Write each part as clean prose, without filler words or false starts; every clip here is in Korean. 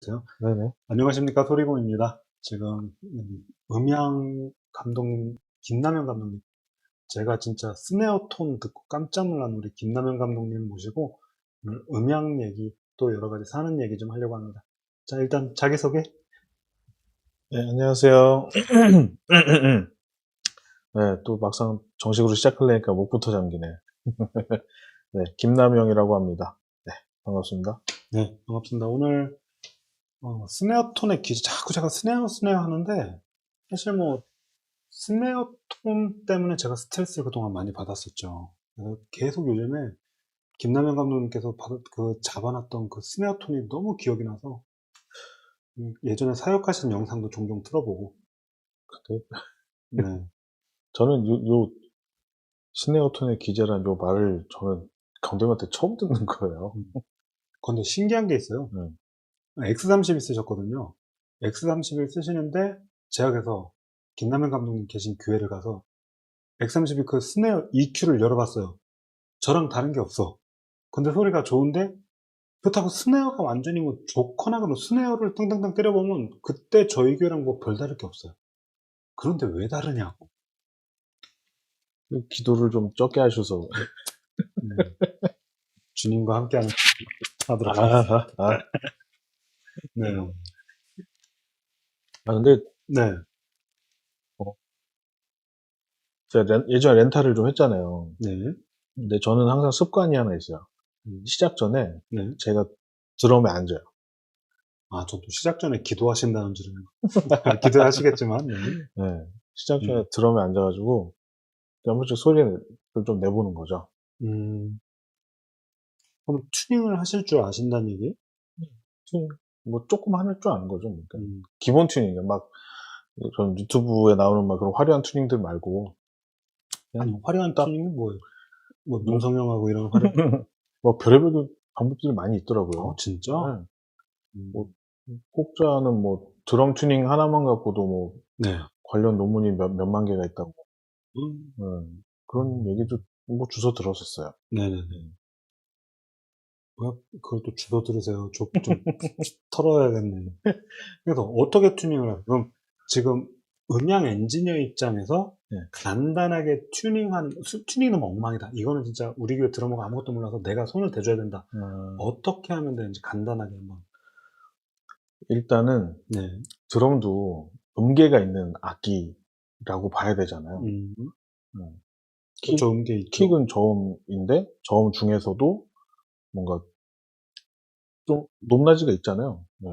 네네. 안녕하십니까, 소리공입니다. 지금 음향 감독님 김남현 감독님, 제가 진짜 스네어 톤 듣고 깜짝 놀란 우리 김남현 감독님 모시고 오늘 음향 얘기 또 여러 가지 사는 얘기 좀 하려고 합니다. 자, 일단 자기소개. 네, 안녕하세요. 네, 또 막상 정식으로 시작하려니까 목부터 잠기네. 네, 김남영이라고 합니다. 네, 반갑습니다. 네, 반갑습니다. 오늘 스네어 톤의 기준, 자꾸 제가 스네어 하는데 사실 뭐 스네어 톤 때문에 제가 스트레스를 그동안 많이 받았었죠. 그래서 계속 요즘에 김남현 감독님께서 잡아놨던 그 스네어 톤이 너무 기억이 나서 예전에 사역하신 영상도 종종 틀어보고. 네, 네. 저는 요 스네어톤의 기재란 요 말을 저는 감독님한테 처음 듣는 거예요. 근데 신기한 게 있어요. 네. X31 쓰셨거든요. X31 쓰시는데 제가 그래서 김남현 감독님 계신 교회를 가서 X31 그 스네어 EQ를 열어봤어요. 저랑 다른 게 없어. 근데 소리가 좋은데 그렇다고 스네어가 완전히 뭐 좋거나 그런 스네어를 땅땅땅 때려보면 그때 저희 교회랑 뭐 별다를 게 없어요. 그런데 왜 다르냐고. 기도를 좀 적게 하셔서. 네. 주님과 함께하는 하도록 아, 하겠습니다. 아, 아. 네. 근데, 네. 어, 제가 예전에 렌탈을 좀 했잖아요. 네. 근데 저는 항상 습관이 하나 있어요. 음. 시작 전에 네. 제가 드럼에 앉아요. 아, 저도 시작 전에 기도하신다는 줄은 기도하시겠지만, 네. 네, 시작 전에 음. 드럼에 앉아가지고 한 번씩 소리를 좀 내보는 거죠. 음. 그럼 튜닝을 하실 줄 아신다는 얘기? 튜닝, 뭐 조금 할 줄 아는 거죠. 그러니까 음. 기본 튜닝이요. 막 전 유튜브에 나오는 막 그런 화려한 튜닝들 말고 아니, 그냥 화려한 딱 튜닝이 뭐예요? 뭐, 뭐, 문성형하고 이런 화려한, 뭐 별의별 방법들이 많이 있더라고요. 진짜? 네. 뭐 음. 혹자는 뭐 드럼 튜닝 하나만 갖고도 뭐 네. 관련 논문이 몇만 개가 있다고. 음. 네. 그런 얘기도 뭐 주워 들었었어요. 네네네. 왜 그걸 또 주워 들으세요? 좀 털어야겠네. 그래서 어떻게 튜닝을 해요? 그럼 지금 음향 엔지니어 입장에서 네. 간단하게 튜닝은 너무 엉망이다. 이거는 진짜 우리 교회 드러머가 아무것도 몰라서 내가 손을 대줘야 된다. 어떻게 하면 되는지 간단하게 한번. 일단은 네. 드럼도 음계가 있는 악기라고 봐야 되잖아요. 음. 네. 그렇죠. 음계 있죠. 킥은 저음인데 저음 중에서도 뭔가 좀 높낮이가 있잖아요. 네.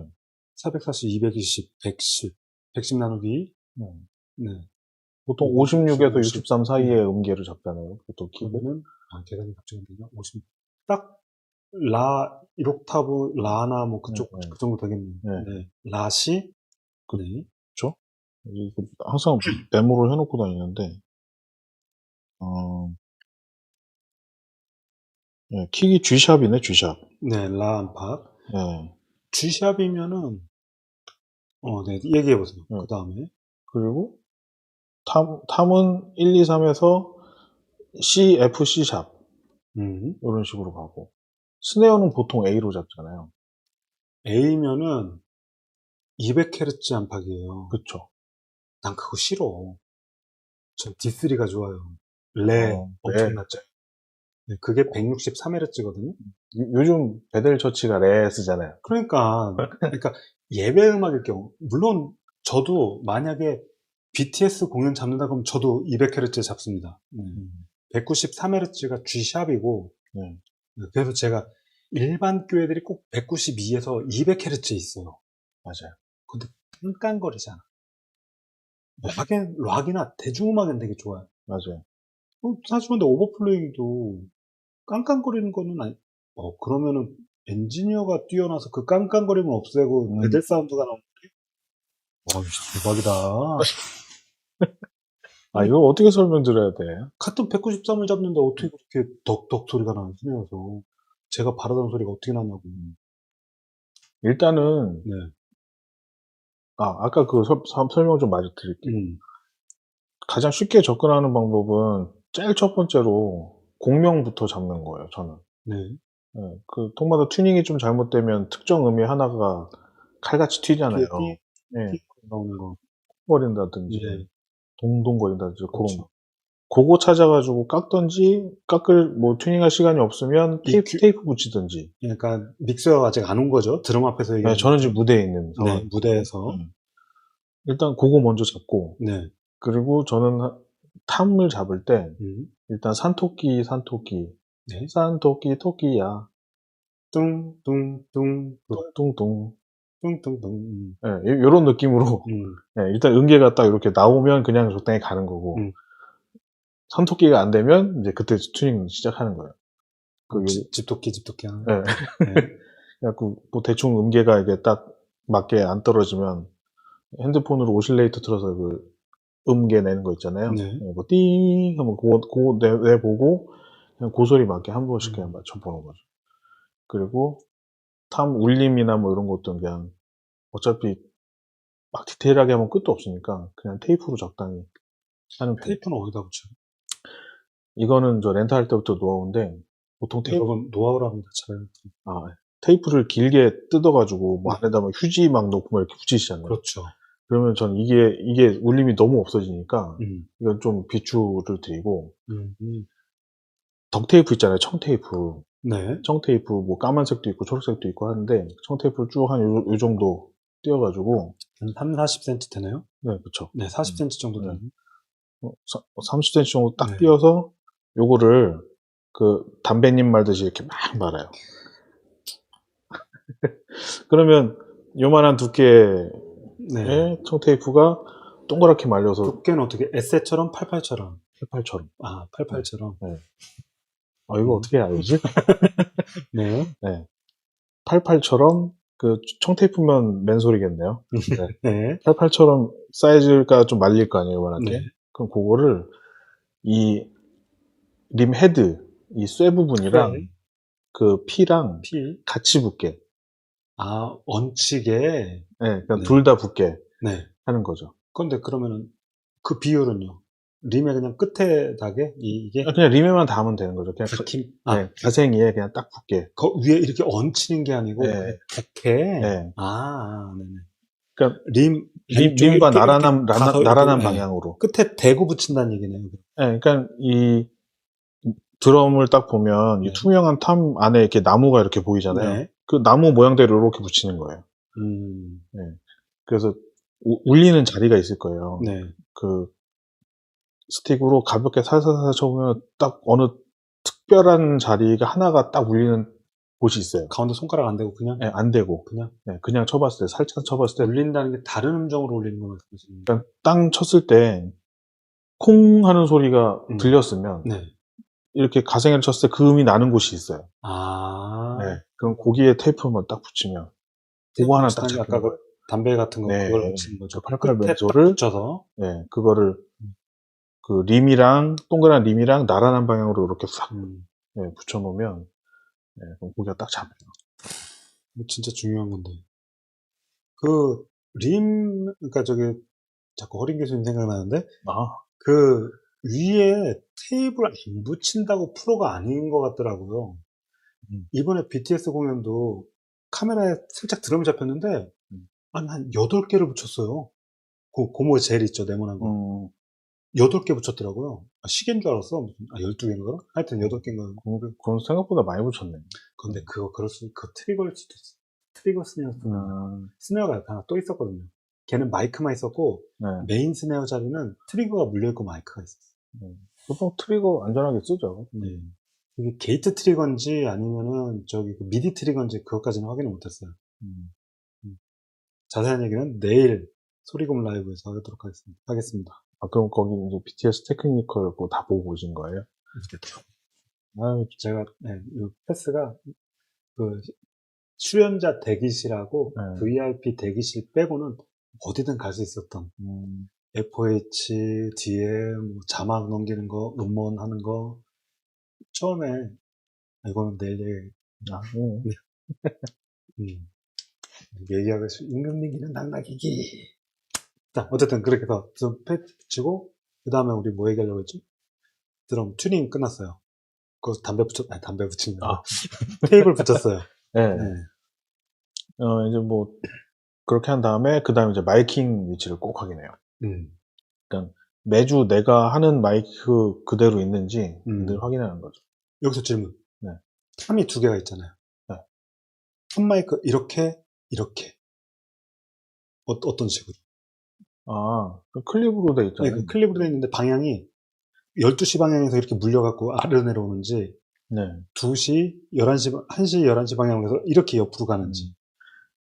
440, 220, 110, 110 나누기. 네. 네. 보통 50, 56에서 50. 63 네. 사이의 음계를 잡잖아요. 보통 킥은. 그러면은, 계산이 갑자기 안 되냐? 50. 딱, 1옥타브, 라나, 뭐, 네, 네, 그 정도 되겠네요. 네. 네. 라시, 네. 그렇죠? 항상 메모를 해놓고 다니는데 어, 네, 킥이 G샵이네, G샵. 네, 라 안팎. 네. G샵이면은, 네, 얘기해보세요. 네. 그 다음에. 그리고 탐은 1, 2, 3에서 C, F, C샵 음. 이런 식으로 가고 스네어는 보통 A로 잡잖아요. A면은 200Hz 안팎이에요. 그쵸? 난 그거 싫어. 전 D3가 좋아요. 레, 네. 엄청났죠. 네, 그게 163Hz거든요. 요즘 베델 처치가 레 쓰잖아요. 그러니까 예배 음악일 경우, 물론 저도 만약에 BTS 공연 잡는다 그러면 저도 200Hz 잡습니다. 193Hz가 G샵이고, 네. 그래서 제가 일반 교회들이 꼭 192에서 200Hz 있어요. 맞아요. 근데 깐깐거리잖아. 락이나 대중음악은 되게 좋아요. 맞아요. 사실 근데 오버플레이도 깡깡거리는 거는 아니, 그러면은 엔지니어가 뛰어나서 그 깡깡거림을 없애고 베델 사운드가 나오는 와, 대박이다. 아니, 이거 어떻게 설명드려야 돼? 같은 193을 잡는데 어떻게 그렇게 덕덕 소리가 나는 스네어서 제가 바라던 소리가 어떻게 나냐고. 일단은 네. 아까 그 설명 좀 마저 드릴게요. 음. 가장 쉽게 접근하는 방법은 제일 첫 번째로 공명부터 잡는 거예요, 저는. 네. 그 통마다 튜닝이 좀 잘못되면 특정 음이 하나가 칼같이 튀잖아요. 뒤에 띵 예, 나오는 거. 거린다든지, 예. 동동거린다든지, 그런 그렇죠. 거. 그거 찾아가지고 깎던지, 뭐, 튜닝할 시간이 없으면 EQ 테이프 붙이든지. 그러니까 믹서가 아직 안 온 거죠. 드럼 앞에서 네, 얘기하는 저는 거죠. 지금 무대에 있는 네, 상황. 무대에서. 일단 그거 먼저 잡고, 네. 그리고 저는 탐을 잡을 때, 음. 일단 산토끼, 네. 산토끼, 토끼야, 뚱뚱뚱 뚱뚱뚱. 뚱뚱뚱. 예, 요런 느낌으로, 음. 예, 일단 음계가 딱 이렇게 나오면 그냥 적당히 가는 거고, 음. 산토끼가 안 되면 이제 그때 튜닝 시작하는 거예요. 집토끼 하는. 예. 네. 그래갖고 뭐 대충 음계가 이게 딱 맞게 안 떨어지면 핸드폰으로 오실레이터 틀어서 그 음계 내는 거 있잖아요. 네. 예, 뭐 띵 하면 그거 내보고 그냥 그 소리 맞게 한 번씩 그냥 맞춰보는 거죠. 그리고 탐 울림이나 뭐 이런 것도 그냥 어차피 막 디테일하게 하면 끝도 없으니까 그냥 테이프로 적당히 하는 편이에요. 테이프는 어디다 붙여요? 이거는 저 렌트할 때부터 노하우인데 보통 여러분 노하우라 합니다. 잘. 테이프를 길게 뜯어가지고 뭐 네. 안에다 막 휴지 막 넣고 막 이렇게 붙이시잖아요. 그렇죠. 그러면 전 이게 울림이 너무 없어지니까 음. 이건 좀 비추를 드리고 음. 덕테이프 있잖아요. 청테이프. 네. 청테이프 뭐 까만색도 있고 초록색도 있고 하는데 청테이프를 쭉 한 요 정도 띄워가지고 한 3-40cm 되나요? 네, 그쵸. 네, 40cm 정도 네. 되나요? 30cm 정도 딱 네. 띄워서 요거를 그 담배잎 말듯이 이렇게 막 말아요. 그러면 요만한 두께의 네. 청테이프가 동그랗게 말려서 두께는 어떻게 에세처럼 88처럼? 88처럼. 88처럼. 네. 이거 어떻게 알지? 네. 네. 88처럼 그 청테이프면 맨솔이겠네요. 네. 네. 88처럼 사이즈가 좀 말릴 거 아니에요, 요만하게. 네. 그럼 그거를 이 림 헤드, 이 쇠 부분이랑 쇠. 그 피랑 피. 같이 붙게. 얹히게. 네, 그러니까 네. 둘 다 붙게 네. 하는 거죠. 근데 그러면은 그 비율은요? 림에 그냥 끝에 닿게? 이게? 그냥 림에만 닿으면 되는 거죠. 그냥 닿힘? 네, 가생이에 그냥 딱 붙게. 그 위에 이렇게 얹히는 게 아니고, 네. 이렇게? 네. 네네. 그러니까 림쪽에 림과 이렇게 나란한 가서 나란한 이렇게, 방향으로. 끝에 대고 붙인다는 얘기네요. 네, 그러니까 이 드럼을 딱 보면 이 네. 투명한 탐 안에 이렇게 나무가 이렇게 보이잖아요. 네. 그 나무 모양대로 이렇게 붙이는 거예요. 네. 그래서 울리는 자리가 있을 거예요. 네. 그 스틱으로 가볍게 살살살 쳐보면 딱 어느 특별한 자리가 하나가 딱 울리는 곳이 있어요. 가운데 손가락 안 대고 그냥? 네, 안 되고 그냥? 네, 그냥 쳐봤을 때 살짝 쳐봤을 때 울린다는 게 다른 음정으로 울리는 거 말씀하시는 거예요? 그러니까 땅 쳤을 때 콩 하는 소리가 들렸으면 네. 이렇게 가생이를 쳤을 때 그 음이 나는 곳이 있어요. 네, 그럼 거기에 테이프만 딱 붙이면 그거 하나 딱 잡히는 아까 거예요. 그 담배 같은 거 네, 그걸 붙이는 거죠. 88 끝에 딱 맨솔을 붙여서. 네, 그거를 그 림이랑 동그란 림이랑 나란한 방향으로 이렇게 싹 네, 붙여놓으면 네, 그럼 고기가 딱 잡혀요. 이거 진짜 중요한 건데. 그 그러니까 저기 자꾸 허린 교수님 생각나는데 그 위에 테이블 안 붙인다고 프로가 아닌 것 같더라고요. 이번에 BTS 공연도 카메라에 살짝 드럼이 잡혔는데 한 8개를 붙였어요. 고무 젤 있죠, 네모난 거. 8개 붙였더라고요. 시계인 줄 알았어. 무슨 12개인가? 하여튼 8개인가. 그건 생각보다 많이 붙였네. 근데 그 트리거일 수도 있어. 트리거 스네어가 옆에 하나 또 있었거든요. 걔는 마이크만 있었고, 네. 메인 스네어 자리는 트리거가 물려있고 마이크가 있었어. 보통 트리거 안전하게 쓰죠. 네. 이게 게이트 트리거인지 아니면은 저기 미디 트리거인지 그것까지는 확인을 못했어요. 자세한 얘기는 내일 소리곰 라이브에서 하도록 하겠습니다. 그럼 거기 이제 BTS 테크니컬 그거 다 보고 오신 거예요? 제가 이 패스가 그 출연자 대기실하고 VIP 대기실 빼고는 어디든 갈 수 있었던 FOH 뒤에 뭐 자막 넘기는 거, 음원 하는 거 처음에 이거는 내일 얘기하고 임금님기는 낙낙이기. 자, 어쨌든 그렇게 해서 드럼 패드 붙이고 그 다음에 우리 뭐 얘기하려고 했지? 드럼 튜닝 끝났어요. 그거 담배 붙인 거. 테이블 붙였어요. 네. 이제 뭐 그렇게 한 다음에 그 다음에 이제 마이킹 위치를 꼭 확인해요. 음. 그러니까 매주 내가 하는 마이크 그대로 있는지 늘 확인하는 거죠. 여기서 질문. 네. 탐이 두 개가 있잖아요. 네. 탐 마이크 이렇게 어떤 식으로? 아, 그 클립으로 돼 네, 있잖아요. 그 클립으로 돼 있는데 방향이 12시 방향에서 이렇게 물려갖고 아래로 내려오는지 네. 2시, 11시, 1시, 11시 방향에서 이렇게 옆으로 가는지.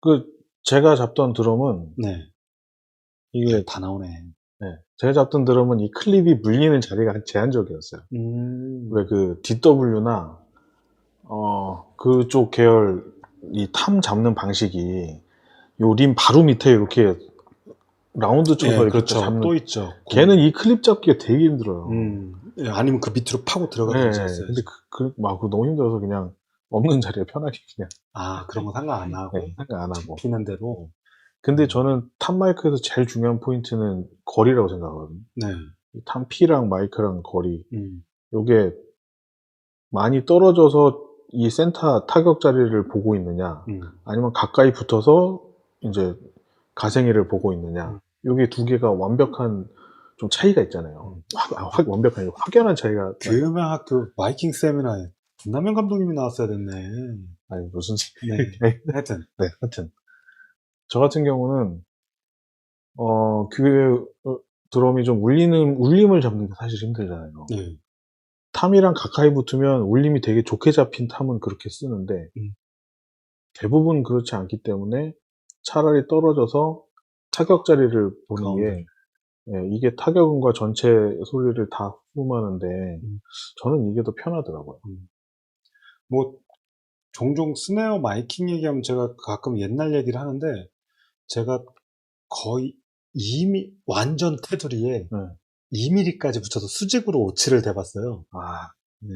그 제가 잡던 드럼은 네. 이게 다 나오네. 네. 제가 잡던 드럼은 이 클립이 물리는 자리가 제한적이었어요. 왜 그 DW나 그쪽 계열 이 탐 잡는 방식이 요 림 바로 밑에 이렇게 라운드 쳐서 예, 이렇게 그렇죠. 잡는 또 있죠. 걔는 이 클립 잡기가 되게 힘들어요. 예, 아니면 그 밑으로 파고 네, 들어가든지 했어요. 근데 그거 너무 힘들어서 그냥 없는 자리에 편하게 그냥 아, 그런 거 상관 안 하고. 네, 생각 안 하고. 피는 대로. 근데 저는 탑 마이크에서 제일 중요한 포인트는 거리라고 생각하거든요. 네. 탑 P랑 마이크랑 거리. 음. 요게 많이 떨어져서 이 센터 타격 자리를 보고 있느냐, 아니면 가까이 붙어서 이제 가생이를 보고 있느냐. 요게 두 개가 완벽한 좀 차이가 있잖아요. 완벽한, 확연한 차이가. 교육학교 마이킹 세미나에 김남현 감독님이 나왔어야 됐네. 아니, 무슨. 네. 하여튼. 네, 하여튼. 저 같은 경우는, 귀에 드럼이 좀 울림을 잡는 게 사실 힘들잖아요. 네. 탐이랑 가까이 붙으면 울림이 되게 좋게 잡힌 탐은 그렇게 쓰는데, 대부분 그렇지 않기 때문에 차라리 떨어져서 타격 자리를 보는 게, 예, 이게 타격음과 전체 소리를 다 흡음하는데, 저는 이게 더 편하더라고요. 뭐, 종종 스네어 마이킹 얘기하면 제가 가끔 옛날 얘기를 하는데, 제가 거의 완전 테두리에 2mm까지 붙여서 수직으로 오치를 대봤어요. 아, 네.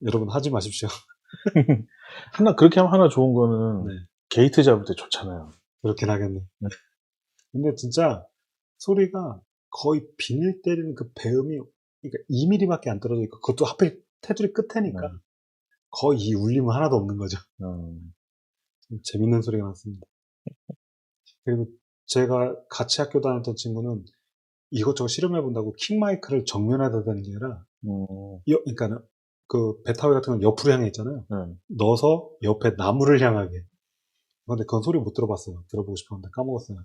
여러분 하지 마십시오. 그렇게 하면 하나 좋은 거는, 게이트 잡을 때 좋잖아요. 그렇긴 하겠네. 근데 진짜 소리가 거의 비닐 때리는 그 배음이, 그러니까 2mm밖에 안 떨어져 있고, 그것도 하필 테두리 끝에니까 거의 이 울림은 하나도 없는 거죠. 재밌는 소리가 났습니다. 그리고 제가 같이 학교 다녔던 친구는 이것저것 실험해본다고 킥마이크를 정면에다 대는 게 아니라, 그러니까 그 배타위 같은 건 옆으로 향해 있잖아요. 넣어서 옆에 나무를 향하게. 근데 그건 소리 못 들어봤어요. 들어보고 싶었는데 까먹었어요.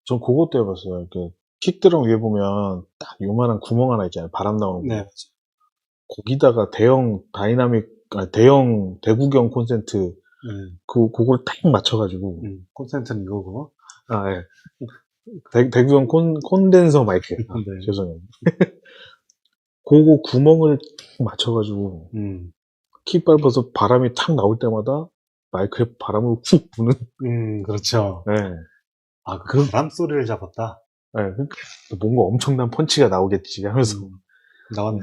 전 그것도 해봤어요. 이렇게 킥드럼 위에 보면 딱 요만한 구멍 하나 있잖아요. 바람 나오는 거. 네. 거기다가 대형 대형 대구경 콘센트 그걸 딱 맞춰가지고. 콘센트는 이거고. 아, 예. 대구경 콘덴서 마이크. 아, 네. 죄송해요. 그거 구멍을 딱 맞춰가지고 킥 밟아서 바람이 탁 나올 때마다 마이크에 바람을 훅 부는. 그렇죠. 네. 아, 그 바람 소리를 잡았다. 네, 그러니까 뭔가 엄청난 펀치가 나오겠지 하면서. 나왔네.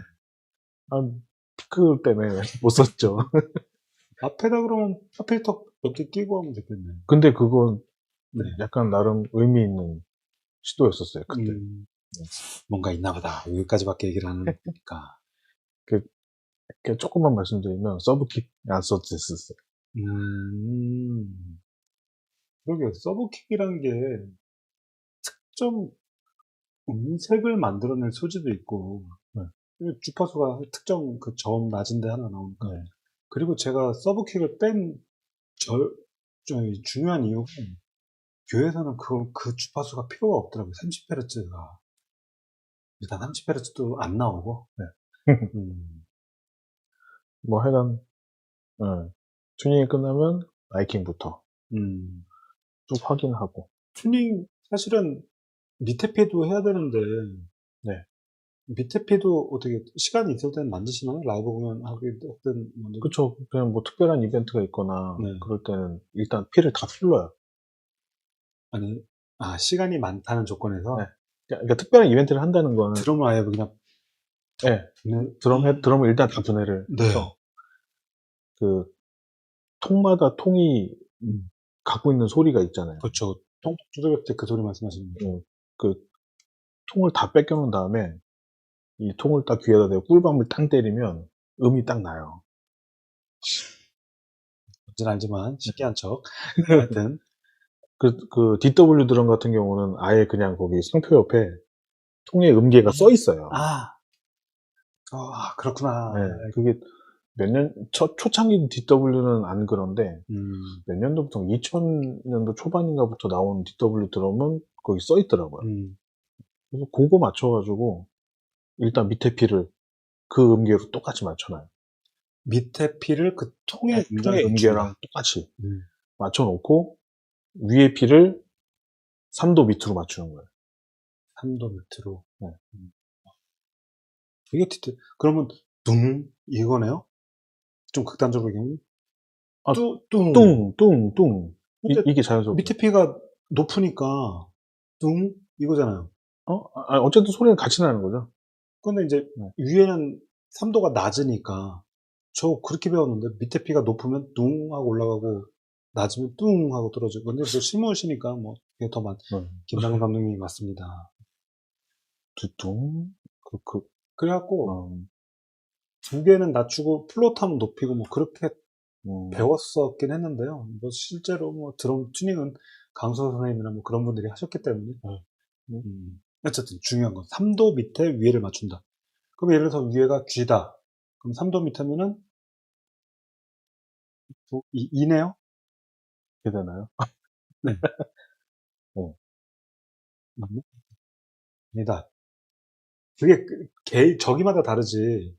피크 때문에 못 썼죠. 앞에다 그러면 필터 몇 개 끼고 하면 됐겠네. 근데 그건 약간 나름 의미 있는 시도였었어요, 그때. 뭔가 있나 보다. 여기까지밖에 얘기를 안 하니까. 조금만 말씀드리면, 서브킥 안 썼었어요. 그러게요. 서브킥이라는 게 특정 음색을 만들어낼 소지도 있고, 주파수가 특정 그 저음 낮은데 하나 나오니까. 그리고 제가 서브킥을 뺀 중요한 이유가 교회에서는 그 주파수가 필요가 없더라고요. 30Hz가. 일단 30Hz도 안 나오고. 뭐 하여간, 튜닝이 끝나면 마이킹부터 쭉 확인하고. 튜닝 사실은 밑에 피도 해야 되는데, 밑에 피도 어떻게 시간이 있을 때는 만드시나요? 라이브 공연 하든 그쵸. 그냥 뭐 특별한 이벤트가 있거나 그럴 때는 일단 피를 다 풀러요. 아니, 시간이 많다는 조건에서? 그러니까 특별한 이벤트를 한다는 거는 드럼을 아예 그냥 드럼을 일단 다 분해를 해서 그 통마다 통이 갖고 있는 소리가 있잖아요. 그렇죠. 통 두드릴 때 그 소리 말씀하시는 거죠. 그 통을 다 뺏겨놓은 다음에 이 통을 딱 귀에다 대고 꿀밤을 탕 때리면 음이 딱 나요. 뭔지는 알지만 신기한 척. 하여튼 그 DW 드럼 같은 경우는 아예 그냥 거기 상표 옆에 통에 음계가 써 있어요. 그렇구나. 네, 그게 초창기 DW는 안 그런데, 몇 년도부터, 2000년도 초반인가부터 나온 DW 드럼은 거기 써 있더라고요. 그래서 그거 맞춰가지고, 일단 밑에 피를 그 음계로 똑같이 맞춰놔요. 밑에 피를 그 통에 통의 음계랑 맞춘다. 똑같이 맞춰놓고, 위에 피를 3도 밑으로 맞추는 거예요. 3도 밑으로. 네. 이게 그러면 이거네요? 좀 극단적으로 얘기하면 아, 뚱. 뚱. 근데 이게 자연스럽죠. 밑에 피가 높으니까 이거잖아요. 어쨌든 소리는 같이 나는 거죠. 근데 이제 네. 위에는 3도가 낮으니까 저 그렇게 배웠는데 밑에 피가 높으면 뚱 하고 올라가고 낮으면 뚱 하고 떨어지고. 근데 또 실무시니까 뭐 그게 더 김남은 감독님이 맞습니다. 두뚱. 그래갖고 두 개는 낮추고 플로트하면 높이고 뭐 그렇게 배웠었긴 했는데요. 뭐 실제로 뭐 드럼 튜닝은 강소 선생님이나 뭐 그런 분들이 하셨기 때문에. 어쨌든 중요한 건 3도 밑에 위에를 맞춘다. 그럼 예를 들어서 위에가 G다. 그럼 3도 밑에면은 E네요? 이렇게 되나요? 네. 네. 아니다. 그게 저기마다 다르지.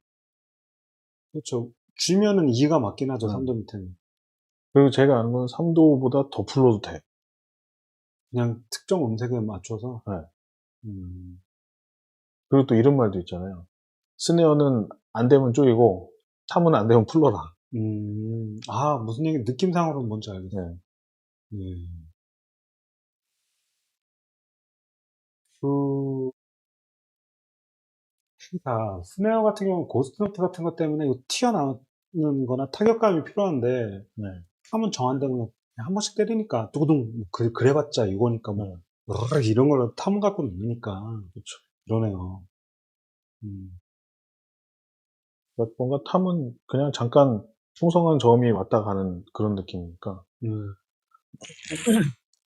그렇죠. G면은 E가 맞긴 하죠. 3도 밑에는. 그리고 제가 아는 건 3도보다 더 풀러도 돼. 그냥 특정 음색에 맞춰서. 네. 그리고 그리고 또 이런 말도 있잖아요. 스네어는 안 되면 쪼이고, 탐은 안 되면 풀러라. 무슨 얘기, 느낌상으로는 뭔지 알겠어요. 네. 스네어 같은 경우는 고스트노트 같은 것 때문에 이거 튀어나오는 거나 타격감이 필요한데, 네. 탐은 정한다면 그냥 한 번씩 때리니까, 두구둥, 그래봤자 이거니까 뭐, 이런 걸로 탐 갖고 노니까. 그렇죠. 그러네요. 그러니까 뭔가 탐은 그냥 잠깐 풍성한 저음이 왔다 가는 그런 느낌이니까.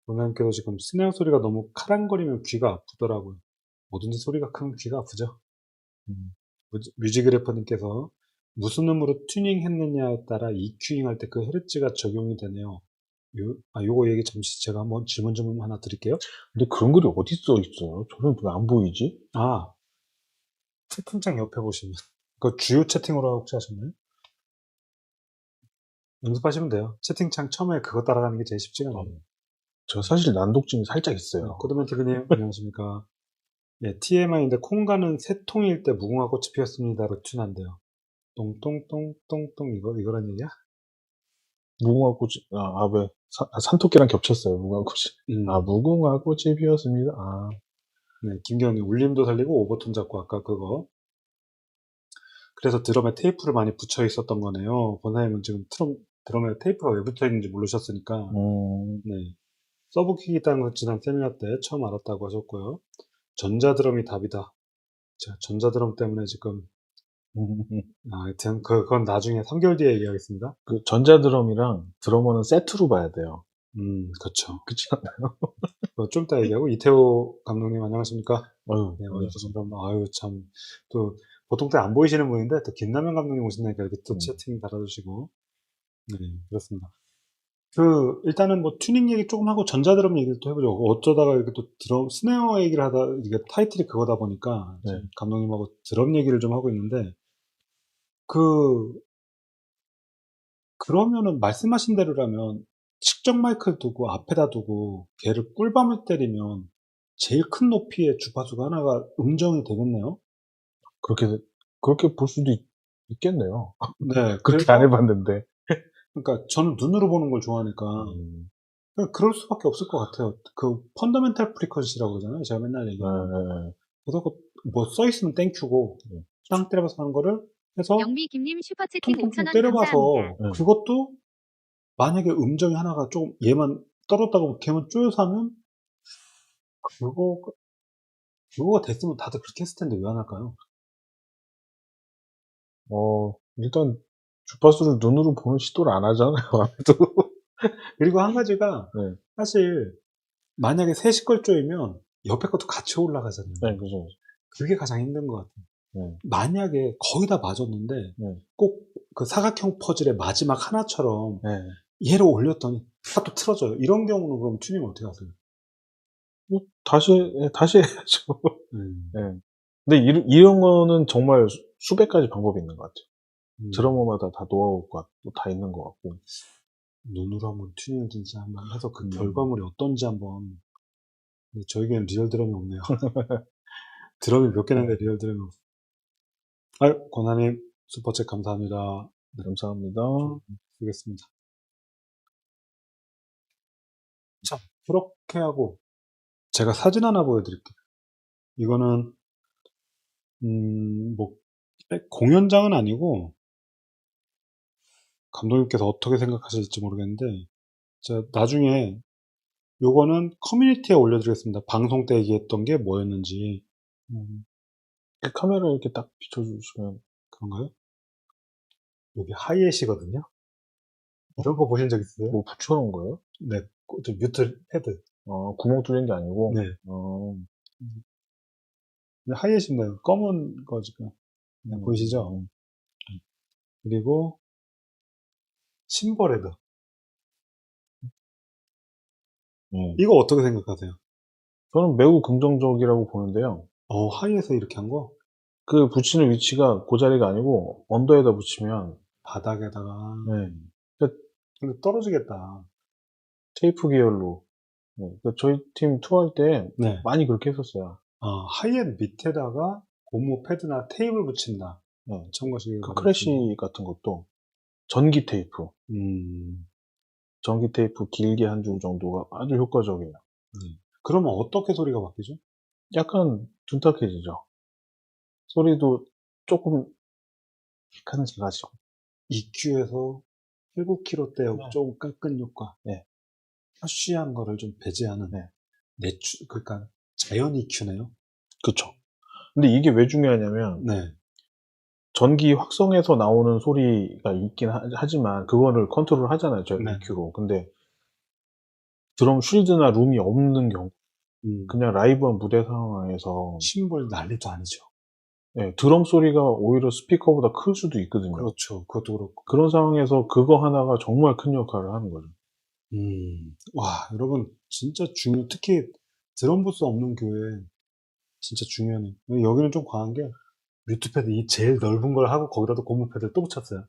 원장님께서 지금 스네어 소리가 너무 카랑거리면 귀가 아프더라고요. 뭐든지 소리가 크면 귀가 아프죠. 뮤직그래퍼님께서 무슨 음으로 튜닝했느냐에 따라 EQ잉 할 때 그 헤르츠가 적용이 되네요. 요거 얘기 잠시 제가 한번 질문 좀 하나 드릴게요. 근데 그런 글이 어디 써 있어요? 저는 왜 안 보이지? 채팅창 옆에 보시면 그 주요 채팅으로 혹시 하셨나요? 연습하시면 돼요. 채팅창 처음에 그거 따라가는 게 제일 쉽지가 않아요. 저 사실 난독증이 살짝 있어요. 코드멘티그님 안녕하십니까. TMI인데 콩가는 세 통일 때 무궁화 꽃이 피었습니다로 튠한대요. 똥똥똥똥똥 이거란 얘기야? 무궁화꽃이, 왜, 산토끼랑 겹쳤어요, 무궁화꽃이. 무궁화꽃이 피었습니다. 네, 김경희 울림도 살리고 오버톤 잡고 아까 그거. 그래서 드럼에 테이프를 많이 붙여 있었던 거네요. 권사님은 지금 드럼에 테이프가 왜 붙어 있는지 모르셨으니까. 네. 서브킥이 있다는 걸 지난 세미나 때 처음 알았다고 하셨고요. 전자드럼이 답이다. 자, 전자드럼 때문에 지금 하여튼 그건 나중에 3개월 뒤에 얘기하겠습니다. 그 전자드럼이랑 드러머는 세트로 봐야 돼요. 그렇죠. 그렇지 않나요? 좀 이따 얘기하고 이태호 감독님 안녕하십니까? 네, 아유 참 또 보통 때 안 보이시는 분인데 또 김남현 감독님 오신다니까 이렇게 또 채팅 달아주시고. 네, 그렇습니다. 일단은 뭐 튜닝 얘기 조금 하고 전자드럼 얘기를 또 해보죠. 어쩌다가 이렇게 또 스네어 얘기를 하다 이게 타이틀이 그거다 보니까 감독님하고 드럼 얘기를 좀 하고 있는데 그러면은 말씀하신 대로라면 측정 마이크를 두고 앞에다 두고 걔를 꿀밤을 때리면 제일 큰 높이의 주파수가 하나가 음정이 되겠네요. 그렇게 볼 수도 있겠네요. 네, 그렇게 안 해봤는데. 그러니까 저는 눈으로 보는 걸 좋아하니까 그냥 그럴 수밖에 없을 것 같아요. 그 펀더멘탈 프리퀀시라고 그러잖아요. 제가 맨날 얘기하는. 그래서 뭐 써 있으면 땡큐고 땅 때려봐서 하는 거를 해서 영미김님 슈퍼채팅 통통통 5,000원 때려봐서 감사합니다. 그것도 만약에 음정이 하나가 좀 얘만 떨었다고 걔만 쪼여서 하면 그거가 됐으면 다들 그렇게 했을 텐데 왜 안 할까요? 일단 주파수를 눈으로 보는 시도를 안 하잖아요. 아무래도. 그리고 한 가지가 사실 만약에 셋이 걸 조이면 옆에 것도 같이 올라가잖아요. 네, 그죠. 그게 가장 힘든 것 같아요. 네. 만약에 거의 다 맞았는데 네. 꼭 그 사각형 퍼즐의 마지막 하나처럼 네. 얘를 올렸더니 다 또 틀어져요. 이런 경우는 그럼 튜닝 어떻게 하세요? 뭐 다시 해야죠. 음. 네. 근데 이런 거는 정말 수백 가지 방법이 있는 것 같아요. 음. 드러머마다 다 노하우가 다 있는 것 같고. 눈으로 한번 튜닝을 진짜 한번 해서 그 결과물이 어떤지 한번. 근데 저에게는 리얼 드럼이 없네요. 드럼이 몇 개나 있는데 리얼 드럼이 없어요. 아유, 권하님 슈퍼챗 감사합니다. 네, 감사합니다. 쓰겠습니다. 자, 그렇게 하고 제가 사진 하나 보여드릴게요. 이거는 뭐 공연장은 아니고 감독님께서 어떻게 생각하실지 모르겠는데 제가 나중에 요거는 커뮤니티에 올려드리겠습니다. 방송 때 얘기했던 게 뭐였는지. 그 카메라 이렇게 딱 비춰주시면. 그런가요? 여기 하이햇이거든요. 이런 거 보신 적 있어요? 뭐 붙여놓은 거예요? 네, 저 뮤트 헤드. 구멍 뚫린 게 아니고. 네. 하이햇입니다. 검은 거 지금 보이시죠? 그리고 심벌 헤드. 이거 어떻게 생각하세요? 저는 매우 긍정적이라고 보는데요. 하이에서 이렇게 한 거? 그 붙이는 위치가 그 자리가 아니고 언더에다 붙이면 바닥에다가. 네. 근데 떨어지겠다. 테이프 계열로. 네. 그러니까 저희 팀 투어할 때 네. 많이 그렇게 했었어요. 하이햇 밑에다가 고무 패드나 테이프를 붙인다. 네. 참고하시기 그 바랍니다. 크래쉬 같은 것도 전기 테이프. 전기 테이프 길게 한 줄 정도가 아주 효과적이에요. 그러면 어떻게 소리가 바뀌죠? 약간 둔탁해지죠. 소리도 조금 약간은 작아지고. EQ에서 19kH대 네. 조금 깎은 효과. 네. 허쉬한 거를 좀 배제하는. 네. 그러니까 자연 EQ네요. 그쵸. 근데 이게 왜 중요하냐면 네. 전기 확성에서 나오는 소리가 있긴 하지만 그거를 컨트롤 하잖아요. 저희 네. EQ로. 근데 드럼 쉴드나 룸이 없는 경우 그냥 라이브한 무대 상황에서 심벌 난리도 아니죠. 네, 드럼 소리가 오히려 스피커보다 클 수도 있거든요. 그렇죠. 그것도 그렇고. 그런 상황에서 그거 하나가 정말 큰 역할을 하는 거죠. 와, 여러분 진짜 특히 드럼 부스 없는 교회 진짜 중요하네. 여기는 좀 과한 게 뮤트 패드 이 제일 넓은 걸 하고 거기다도 고무 패드를 또 붙였어요.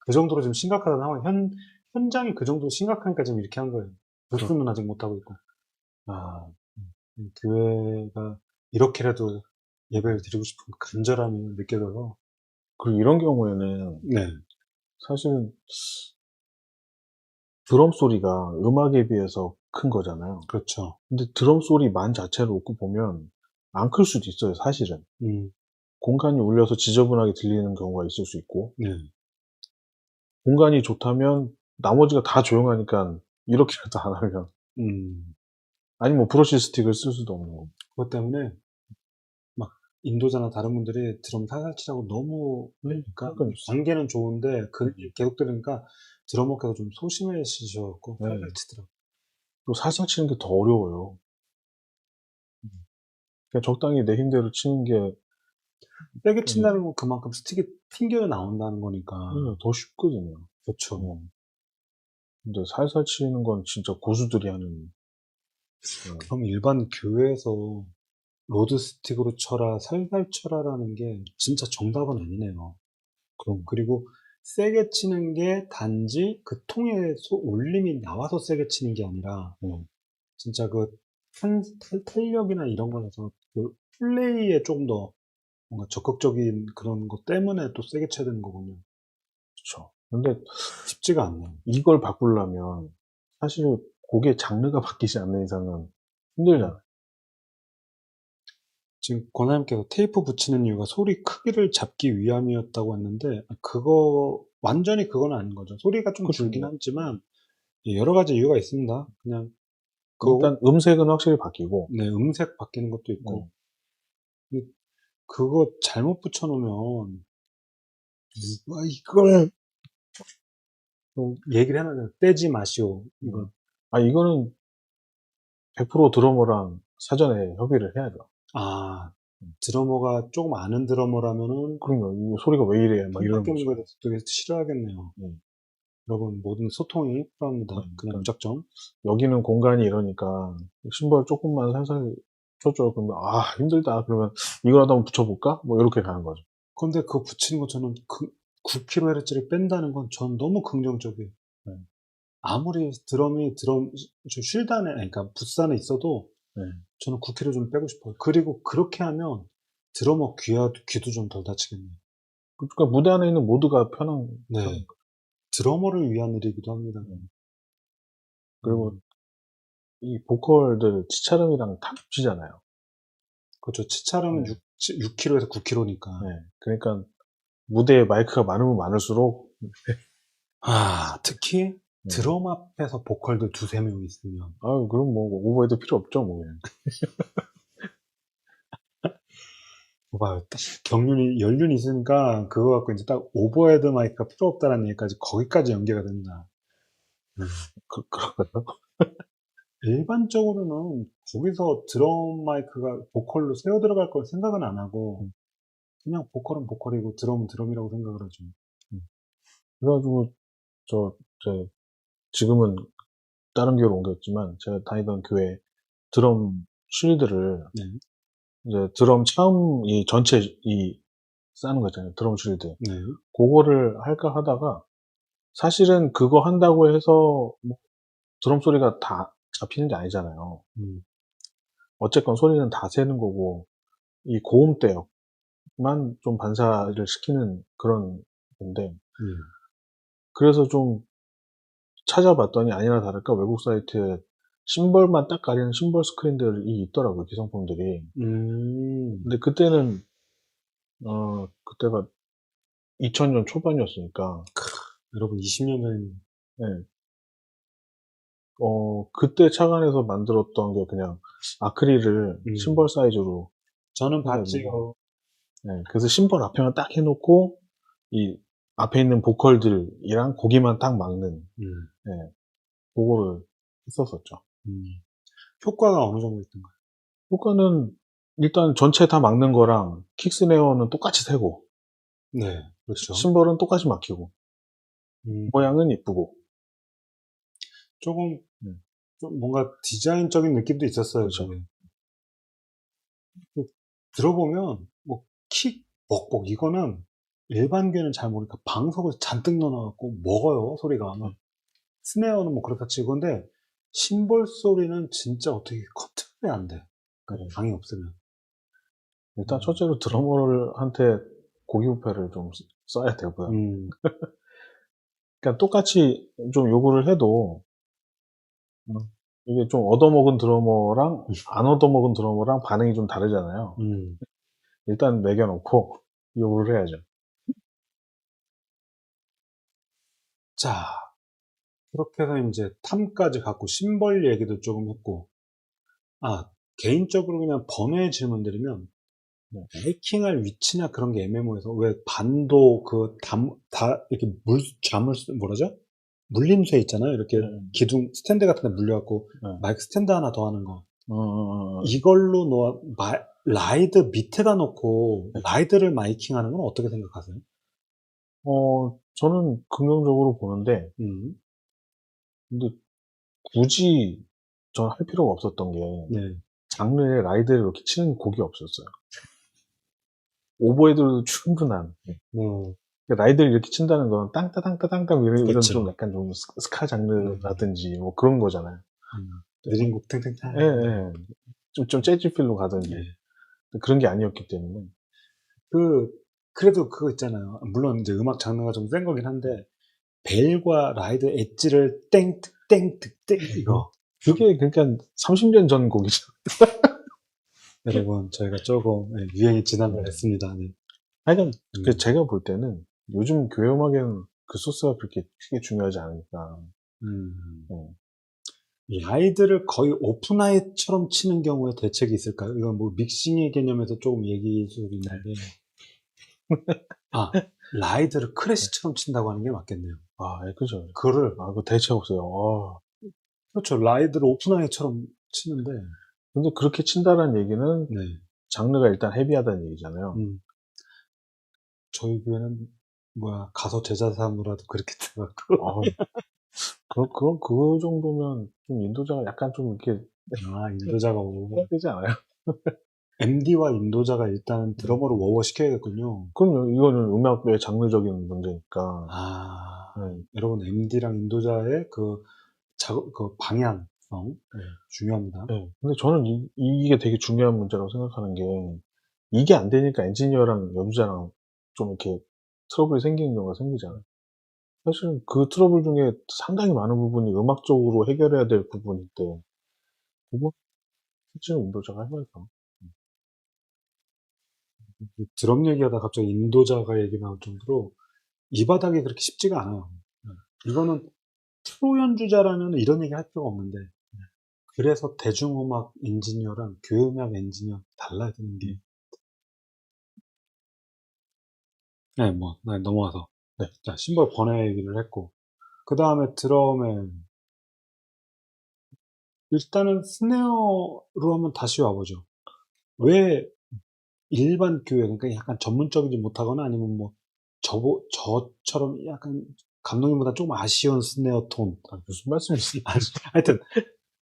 그 정도로 지금 심각하다는 상황. 현장이 그 정도로 심각하니까 지금 이렇게 한 거예요. 부스는 아직 못하고 있고. 교회가 이렇게라도 예배를 드리고 싶은 간절함이 느껴져서. 그리고 이런 경우에는 네. 사실은 드럼 소리가 음악에 비해서 큰 거잖아요. 그렇죠. 근데 드럼 소리만 자체를 놓고 보면 안 클 수도 있어요, 사실은. 공간이 울려서 지저분하게 들리는 경우가 있을 수 있고. 네. 공간이 좋다면 나머지가 다 조용하니까 이렇게라도 안 하면. 아니면 뭐 브러쉬 스틱을 쓸 수도 없는 거고. 그것 때문에 막 인도자나 다른 분들이 드럼 살살 치라고 너무 그러니까 관계는 좋은데 그 계속 들으니까 드럼머께서 좀 소심해지셔갖고 살살 치더라고요. 또 살살 치는 게 더 어려워요. 그냥 적당히 내 힘대로 치는 게 세게 친다는 건 그만큼 스틱이 튕겨 나온다는 거니까. 더 쉽거든요. 그렇죠. 근데 살살 치는 건 진짜 고수들이 하는. 그럼 일반 교회에서 로드 스틱으로 쳐라, 살살 쳐라라는 게 진짜 정답은 아니네요. 그리고 세게 치는 게 단지 그 통의 울림이 나와서 세게 치는 게 아니라 진짜 그 탄력이나 이런 거라서 그 플레이에 좀 더 뭔가 적극적인 그런 것 때문에 또 세게 쳐야 되는 거군요. 그렇죠. 근데 쉽지가 않네요. 이걸 바꾸려면 사실 곡의 장르가 바뀌지 않는 이상은 힘들잖아요. 지금 권하님께서 테이프 붙이는 이유가 소리 크기를 잡기 위함이었다고 했는데 그거 완전히 그건 아닌 거죠. 소리가 좀 줄긴 하지만 여러 가지 이유가 있습니다. 그냥 일단 음색은 확실히 바뀌고. 네, 음색 바뀌는 것도 있고. 근데 그거 잘못 붙여놓으면 이걸 얘기를 해놔요. 떼지 마시오. 이거 아, 이거는 100% 드러머랑 사전에 협의를 해야죠. 아, 드러머가 조금 아는 드러머라면은 그럼요. 이거 소리가 왜 이래? 막 이러는 손바뀌 없는 거죠. 거에 대해서 되게 싫어하겠네요. 음. 여러분, 모든 소통이 필요합니다. 그냥 그러니까 무작정. 여기는 공간이 이러니까 심벌 조금만 살살 쳐줘. 그러면 아, 힘들다. 그러면 이거라도 한번 붙여볼까? 뭐 이렇게 가는 거죠. 근데 그거 붙이는 거 저는 9kHz를 뺀다는 건 전 너무 긍정적이에요. 네. 아무리 드럼, 저 쉴드 안에, 아니, 그러니까 부스 안에 있어도 네. 저는 9kg 좀 빼고 싶어요. 그리고 그렇게 하면 드러머 귀도 좀 덜 다치겠네요. 그러니까 무대 안에 있는 모두가 편한. 네. 드러머를 위한 일이기도 합니다. 그리고 이 보컬들 치차름이랑 다 겹치잖아요. 그렇죠. 치차름은 네. 6kg에서 9kg니까. 네. 그러니까 무대에 마이크가 많으면 많을수록 특히 드럼 앞에서 보컬들 2-3명 있으면 아유, 그럼 뭐 오버헤드 필요 없죠, 뭐. 그냥. 봐봐요. 딱 연륜이 있으니까 그거 갖고 이제 딱 오버헤드 마이크가 필요 없다는 얘기까지 거기까지 연계가 된다. 그런가요? 일반적으로는 거기서 드럼 마이크가 보컬로 새어 들어갈 걸 생각은 안 하고 그냥 보컬은 보컬이고 드럼은 드럼이라고 생각을 하죠. 그래가지고 제 지금은 다른 교회로 옮겼지만 제가 다니던 교회 드럼 쉴드를 네. 이제 드럼 차음 이 전체 이 싸는 거 있잖아요. 드럼 쉴드. 네. 그거를 할까 하다가 사실은 그거 한다고 해서 뭐 드럼 소리가 다 잡히는 게 아니잖아요. 어쨌건 소리는 다 새는 거고 이 고음대역만 좀 반사를 시키는 그런 건데 그래서 좀 찾아봤더니 아니나 다를까 외국 사이트에 심벌만 딱 가리는 심벌 스크린들이 있더라고요. 기성품들이. 근데 그때는 그때가 2000년 초반이었으니까 여러분 20년 전에 네. 그때 착안해서 만들었던 게 그냥 아크릴을 심벌 사이즈로 저는 해가지고 봤지요. 네, 그래서 심벌 앞에만 딱 해놓고 이 앞에 있는 보컬들이랑 거기만 딱 막는 네, 그거를 했었었죠. 효과가 어느 정도 있던가요? 효과는 일단 전체 다 막는 거랑 킥스네어는 똑같이 세고 네, 그렇죠. 심벌은 똑같이 막히고 모양은 이쁘고 조금 네. 좀 뭔가 디자인적인 느낌도 있었어요. 그렇죠. 그게. 들어보면 뭐 킥, 벅벅 이거는 일반 귀에는 잘 모르니까 방석을 잔뜩 넣어놔갖고 먹어요 소리가. 스네어는 뭐 그렇다 치고 근데 심벌 소리는 진짜 어떻게 컨트롤이 안 돼. 네. 방이 없으면. 일단 첫째로 드러머한테 고기부패를 좀 써야 되고요. 그러니까 똑같이 좀 요구를 해도 이게 좀 얻어먹은 드러머랑 안 얻어먹은 드러머랑 반응이 좀 다르잖아요. 일단 매겨놓고 요구를 해야죠. 자, 그렇게 해서 이제 탐까지 갖고 심벌 얘기도 조금 했고, 개인적으로 그냥 번외 질문 드리면, 마이킹할 위치나 그런 게 애매모해서, 왜 반도 이렇게 뭐라죠? 물림쇠 있잖아요. 이렇게 기둥, 스탠드 같은 데 물려갖고, 마이크 스탠드 하나 더 하는 거. 이걸로 라이드 밑에다 놓고, 라이드를 마이킹 하는 건 어떻게 생각하세요? 저는 긍정적으로 보는데, 근데 굳이 전 할 필요가 없었던 게, 장르에 라이드를 이렇게 치는 곡이 없었어요. 오버헤드도 충분한. 라이드를 이렇게 친다는 건 땅따땅따땅땅 이런 그렇죠. 좀 약간 좀 스카 장르라든지 뭐 그런 거잖아요. 느린 곡 탱탱탱. 예. 좀 재즈필로 가든지. 그런 게 아니었기 때문에. 그래도 그거 있잖아요. 물론 이제 음악 장르가 좀 센 거긴 한데, 벨과 라이드 엣지를 땡땡땡 이거. 그게 그러니까 30년 전 곡이죠. 여러분, 저희가 조금 유행이 지나고 했습니다. 하여간 제가 볼 때는 요즘 교회 음악에는 그 소스가 그렇게 크게 중요하지 않으니까. 라이드를 거의 오픈아이처럼 치는 경우에 대책이 있을까요? 이건 뭐 믹싱의 개념에서 조금 얘기일 수 있는데. 라이드를 크래시처럼 친다고 하는 게 맞겠네요. 예, 그죠. 그거를 그 대책 없어요. 그렇죠. 라이드를 오픈하이처럼 치는데, 근데 그렇게 친다는 얘기는 네. 장르가 일단 헤비하다는 얘기잖아요. 저희 교회는, 가서 제자 삼으라도 그렇게 들어갔고. 어, 그 정도면 좀 인도자가 약간 좀 이렇게 인도자가 해야 되지 않아요? MD와 인도자가 일단 드러머를 워워시켜야겠군요. 그럼요. 이거는 음악의 장르적인 문제니까. 네. 여러분, MD랑 인도자의 그 방향성, 중요합니다. 네. 근데 저는 이게 되게 중요한 문제라고 생각하는 게, 이게 안 되니까 엔지니어랑 연주자랑 좀 이렇게 트러블이 생기는 경우가 생기잖아요. 사실은 그 트러블 중에 상당히 많은 부분이 음악적으로 해결해야 될 부분인데, 그거 실제로 인도자가 해야죠. 드럼 얘기하다 갑자기 인도자가 얘기 나올 정도로 이 바닥이 그렇게 쉽지가 않아요. 이거는 프로 연주자라면 이런 얘기 할 필요가 없는데, 그래서 대중음악 엔지니어랑 교회음악 엔지니어 달라야 되는 게. 넘어가서. 네. 자, 심벌 번외 얘기를 했고, 그 다음에 드럼에, 일단은 스네어로 한번 다시 와보죠. 왜 일반 교회, 그러니까 약간 전문적이지 못하거나 아니면 저처럼 약간 감독님보다 조금 아쉬운 스네어 톤. 무슨 말씀이세요? 하여튼,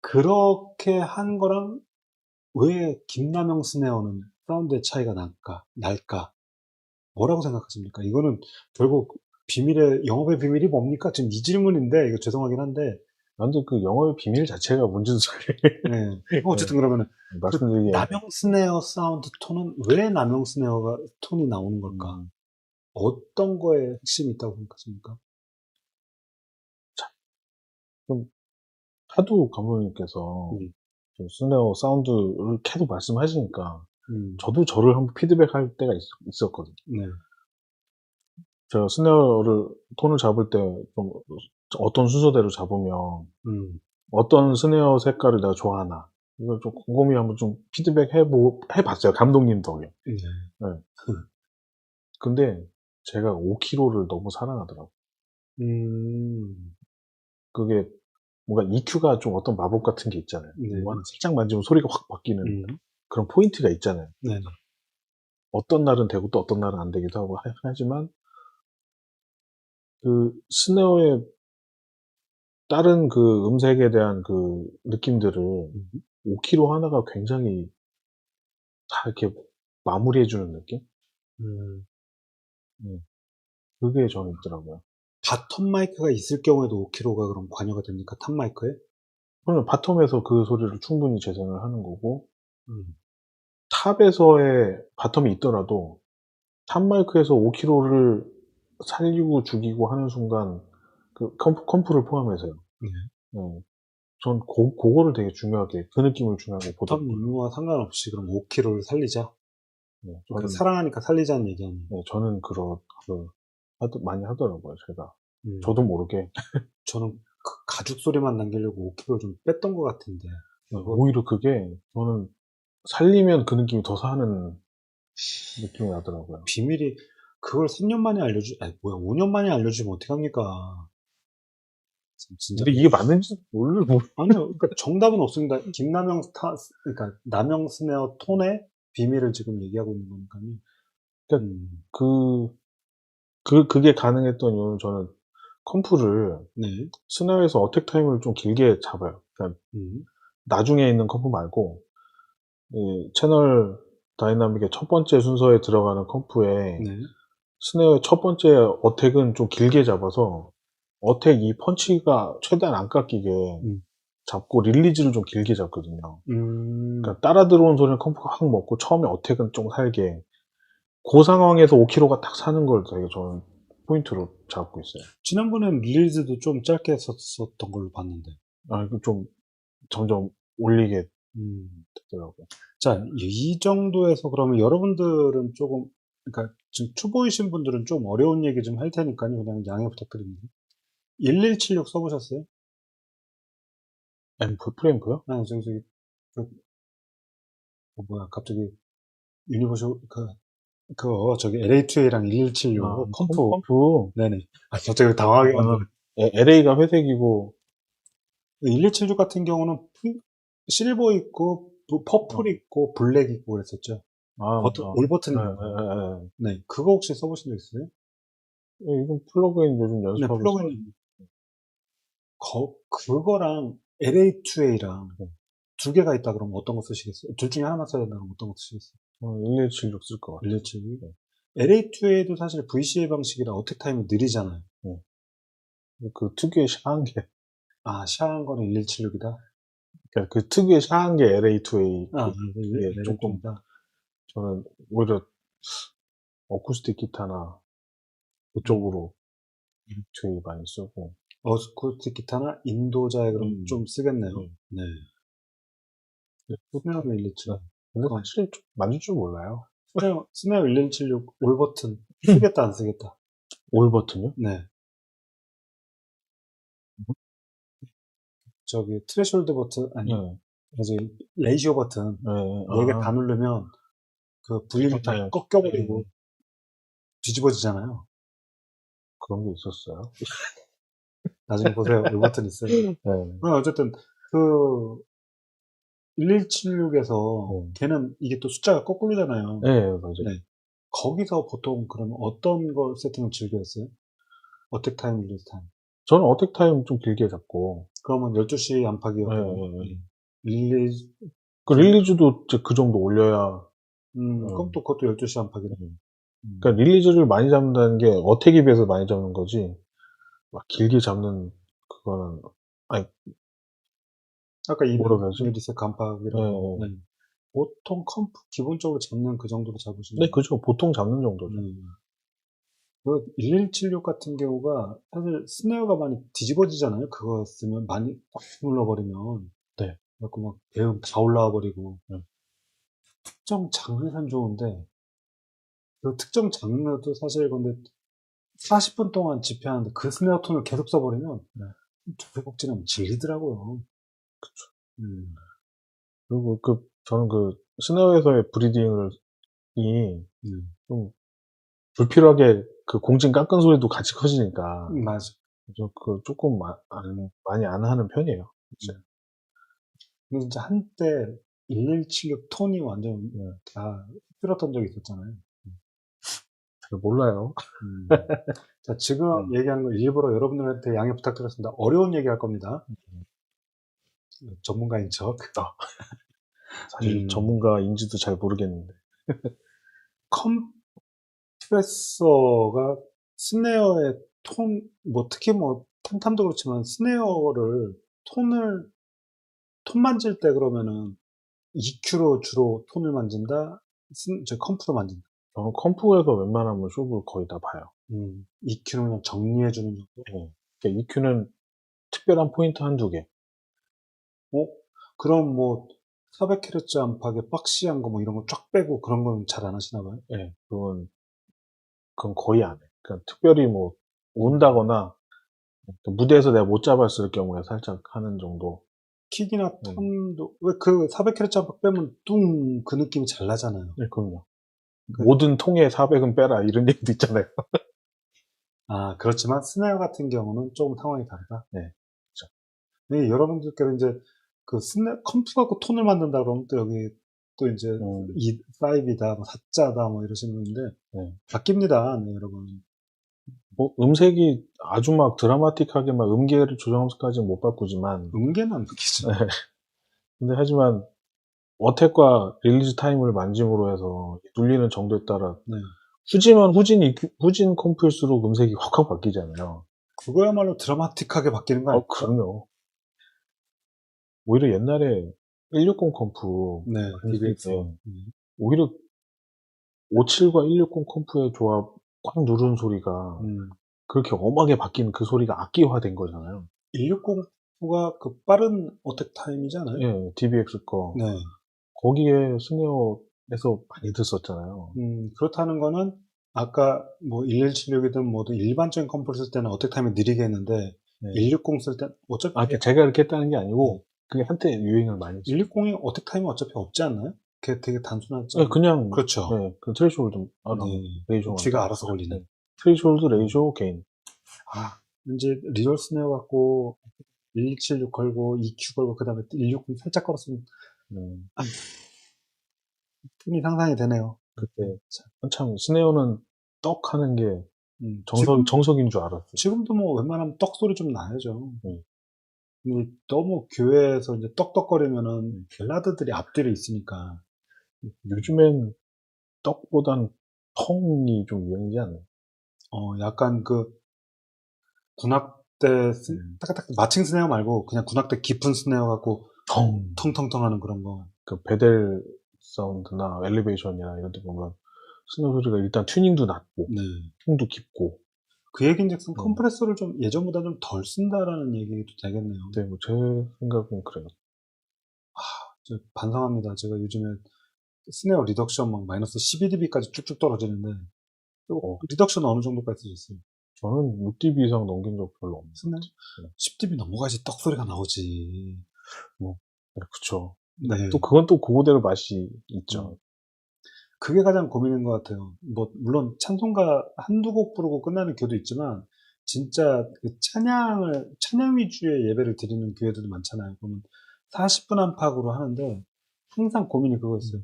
그렇게 한 거랑 왜 김남영 스네어는 사운드의 차이가 날까? 뭐라고 생각하십니까? 이거는 결국 영업의 비밀이 뭡니까? 지금 이 질문인데, 이거 죄송하긴 한데, 완전 그 영어의 비밀 자체가 뭔지는 네. 어쨌든 그러면은, 말씀드리기에. 남영 스네어 사운드 톤은 왜 남영 스네어가 톤이 나오는 걸까? 어떤 거에 핵심이 있다고 생각하십니까? 좀 하도 감독님께서 음, 좀 스네어 사운드를 계속 말씀하시니까 저도 저를 한번 피드백할 때가 있었거든요. 네. 제가 스네어를 톤을 잡을 때 좀 어떤 순서대로 잡으면 어떤 스네어 색깔을 내가 좋아하나, 이걸 좀 곰곰이 한번 좀 피드백 해봤어요. 감독님 덕에. 네. 근데 제가 5kg를 너무 사랑하더라고요. 그게 뭔가 EQ가 좀 어떤 마법 같은 게 있잖아요. 네. 뭐 하나 살짝 만지면 소리가 확 바뀌는 그런 포인트가 있잖아요. 네. 어떤 날은 되고 또 어떤 날은 안 되기도 하고 하지만, 그 스네어의 다른 그 음색에 대한 그 느낌들을 5kg 하나가 굉장히 다 이렇게 마무리해주는 느낌? 그게 저는 있더라고요. 바텀 마이크가 있을 경우에도 5kg가 그럼 관여가 됩니까? 탑 마이크에? 그러면 바텀에서 그 소리를 충분히 재생을 하는 거고, 탑에서의 바텀이 있더라도 탑 마이크에서 5kg를 살리고 죽이고 하는 순간, 그 컴프를 포함해서요. 네. 전 그거를 되게 중요하게, 그 느낌을 중요하게 바텀 보더라고요. 임무와 상관없이 그럼 5kg를 살리자. 네, 그러니까 사랑하니까 살리자는 얘기하는. 네, 저는 많이 하더라고요, 제가. 음. 저도 모르게. 저는 가죽 소리만 남기려고 5kg 좀 뺐던 것 같은데. 오히려 그게, 저는 살리면 그 느낌이 더 사는 느낌이 나더라고요. 비밀이, 그걸 3년 만에 5년 만에 알려주면 어떡합니까? 진짜. 근데 이게 맞는지 모르고. 아니요, 그러니까 정답은 없습니다. 그러니까 남영 스네어 톤의 비밀을 지금 얘기하고 있는 거니까요. 그러니까 그게 가능했던 이유는, 저는 컴프를 스네어에서 어택 타임을 좀 길게 잡아요. 그러니까 나중에 있는 컴프 말고, 이 채널 다이나믹의 첫 번째 순서에 들어가는 컴프에 스네어의 첫 번째 어택은 좀 길게 잡아서 어택 이 펀치가 최대한 안 깎이게 잡고, 릴리즈를 좀 길게 잡거든요. 그러니까 따라 들어온 소리는 컴프가 확 먹고 처음에 어택은 좀 살게, 그 상황에서 5kg가 딱 사는 걸 되게 저는 포인트로 잡고 있어요. 지난번엔 릴리즈도 좀 짧게 썼던 걸로 봤는데. 이거 좀 점점 올리게 되더라고요. 자, 이 정도에서 그러면 여러분들은 조금, 그러니까 지금 초보이신 분들은 좀 어려운 얘기 좀 할 테니까요. 그냥 양해 부탁드립니다. 1176 써보셨어요? 프레임프요? 저기, 갑자기, 유니버셜, 저기, LA2A랑 1176, 컴프. 컴프. 네네. 갑자기 당황하게 만드네. LA가 회색이고, 1176 같은 경우는 실버 있고, 퍼플 있고, 블랙 있고 그랬었죠. 올 버튼 있는 거. 네. 그거 혹시 써보신 적 있어요? 이건 플러그인 요즘 네, 연습하고 플러그인. 그거랑 LA2A랑 네. 두 개가 있다 그러면 어떤 거 쓰시겠어요? 둘 중에 하나만 써야 된다 그러면 어떤 거 쓰시겠어요? 1176 쓸 것 같아요. 1176. LA2A도 사실 VCA 방식이라 어택 타임이 느리잖아요. 그 특유의 샤한 게, 샤한 거는 1176이다? 그러니까 그 특유의 샤한 게 LA2A. 네, 조금, 저는 오히려 어쿠스틱 기타나 그쪽으로 LA2A 많이 쓰고. 어쿠스틱 기타나 인도자에 그럼 좀 쓰겠네요. 네. 스네어 1176. 근데 사실 좀 만질 줄 몰라요. 스네어 1176 올 버튼 쓰겠다 안 쓰겠다? 올 버튼요? 네. 저기 트레시홀드 버튼 아니 레이시오 버튼 4개 다 누르면 그 분리를 다 꺾여버리고 뒤집어지잖아요. 그런 게 있었어요. 나중에 보세요. 올 버튼 있어요. 어쨌든 그 1176에서 걔는 이게 또 숫자가 거꾸로잖아요. 네, 맞아요. 네. 거기서 보통 그럼 어떤 걸 세팅을 즐겼어요? 어택 타임, 릴리즈 타임? 저는 어택 타임 좀 길게 잡고. 그러면 12시 안팎이었고 릴리즈 그 릴리즈도 이제 그 정도 올려야. 그럼 또 그것도 12시 안팎이네. 그러니까 릴리즈를 많이 잡는다는 게 어택에 비해서 많이 잡는 거지, 막 길게 잡는 그거는 아니. 아까 뭐라고 하지? 리셋 안팎이라고. 보통 컴프 기본적으로 잡는 그 정도로 잡으시는. 네, 그죠. 보통 잡는 정도죠. 그 1176 같은 경우가 사실 스네어가 많이 뒤집어지잖아요. 그거 쓰면 많이 꽉 눌러버리면. 네. 그래갖고 막 배음 다 올라와 버리고. 특정 장르는 좋은데 그 특정 장르도 사실 근데 40분 동안 집회하는데 그 스네어 톤을 계속 써버리면 두세 곡 지나면 질리더라고요. 그쵸. 그리고 저는 그 스네어에서의 브리딩을 좀 불필요하게 그 공진 깎은 소리도 같이 커지니까. 맞아. 그 조금 많이 안 하는 편이에요. 근데 진짜 한때 1176 톤이 완전 다 휘둘렀던 적이 있었잖아요. 잘 몰라요. 자, 지금 얘기하는 거 일부러 여러분들한테 양해 부탁드렸습니다. 어려운 얘기 할 겁니다. 전문가인 척. 사실 전문가인지도 잘 모르겠는데. 컴프레서가 스네어의 톤, 특히 탐탐도 그렇지만 스네어를 톤 만질 때 그러면은 EQ로 주로 톤을 만진다? 컴프로 만진다? 저는 컴프에서 웬만하면 쇼부를 거의 다 봐요. EQ는 그냥 정리해주는 정도? 그러니까 EQ는 특별한 포인트 한두 개. 그럼 400Hz 안팎의 박시한 거 이런 거 쫙 빼고 그런 건 잘 안 하시나 봐요? 네, 그건 거의 안 해. 그러니까 특별히 온다거나 무대에서 내가 못 잡았을 경우에 살짝 하는 정도. 킥이나 탐도 왜 그 400Hz 안팎 빼면 뚱 그 느낌이 잘 나잖아요. 네, 그럼요. 모든 통에 400은 빼라 이런 얘기도 있잖아요. 그렇지만 스네어 같은 경우는 조금 상황이 다르다. 네, 그렇죠. 네, 여러분들께서 이제 그 컴프 갖고 톤을 만든다 그러면 또 여기 또 이제 5이다, 4자다 이러시는데 바뀝니다, 네, 여러분. 음색이 아주 막 드라마틱하게 막 음계를 조정까지는 못 바꾸지만. 음계는 안 바뀌죠. 근데 하지만 어택과 릴리즈 타임을 만짐으로 해서 눌리는 정도에 따라 후진 컴프일수록 음색이 확 바뀌잖아요. 그거야말로 드라마틱하게 바뀌는 거 아니에요? 그럼요. 오히려 옛날에 160 컴프, 오히려 57과 160 컴프의 조합 꽉 누르는 소리가 그렇게 엄하게 바뀌는 그 소리가 악기화된 거잖아요. 160가 그 빠른 어택 타임이잖아요. 네, DBX 거. 네. 거기에 스네어에서 많이 듣었잖아요. 그렇다는 거는 아까 1176이든 뭐든 일반적인 컴프를 쓸 때는 어택 타임이 느리게 했는데 160 쓸 땐 어차피 제가 이렇게 했다는 게 아니고 그게 한때 유행을 많이 했어요. 160이 어택 타임이 어차피 없지 않나요? 그게 되게 단순하죠. 네, 그냥 그렇죠. 그 트레이쇼홀드 레이쇼. 쥐가 알아서 걸리는. 트레이쇼홀드 레이쇼 게인. 이제 리얼 스네어 갖고 1176 걸고, EQ 걸고, 그 다음에 160 살짝 걸었으면, 꿈이 상상이 되네요. 그때 한참 스네어는 떡 하는 게 지금, 정석인 줄 알았어요. 지금도 뭐 웬만하면 떡 소리 좀 나야죠. 음. 근데 너무 교회에서 이제 떡떡거리면은 벨라드들이 앞뒤로 있으니까. 요즘엔 떡보단 텅이 좀 유행이지 않나요? 약간 그 군악대 딱딱딱 마칭 스네어 말고 그냥 군악대 깊은 스네어 갖고 텅텅텅 하는 그런 거. 그 베델 사운드나 엘리베이션이나 이런 데 보면 스네어 소리가 일단 튜닝도 낮고 네. 흉도 깊고. 그 얘기인즉슨 컴프레서를 좀 예전보다 좀 덜 쓴다라는 얘기도 되겠네요. 네, 뭐 제 생각은 그래요. 저 반성합니다. 제가 요즘에 스네어 리덕션 막 마이너스 12dB까지 쭉쭉 떨어지는데 리덕션 어느 정도까지 쓰셨어요? 저는 6dB 이상 넘긴 적 별로 없는데. 스네어? 10dB 넘어가야지 떡 소리가 나오지. 뭐, 네, 그쵸. 네. 또 그건 또 그거대로 맛이 있죠. 그게 가장 고민인 것 같아요. 뭐 물론 찬송가 한두 곡 부르고 끝나는 교도 있지만 진짜 그 찬양 위주의 예배를 드리는 교회들도 많잖아요. 그러면 40분 안팎으로 하는데 항상 고민이 그거였어요.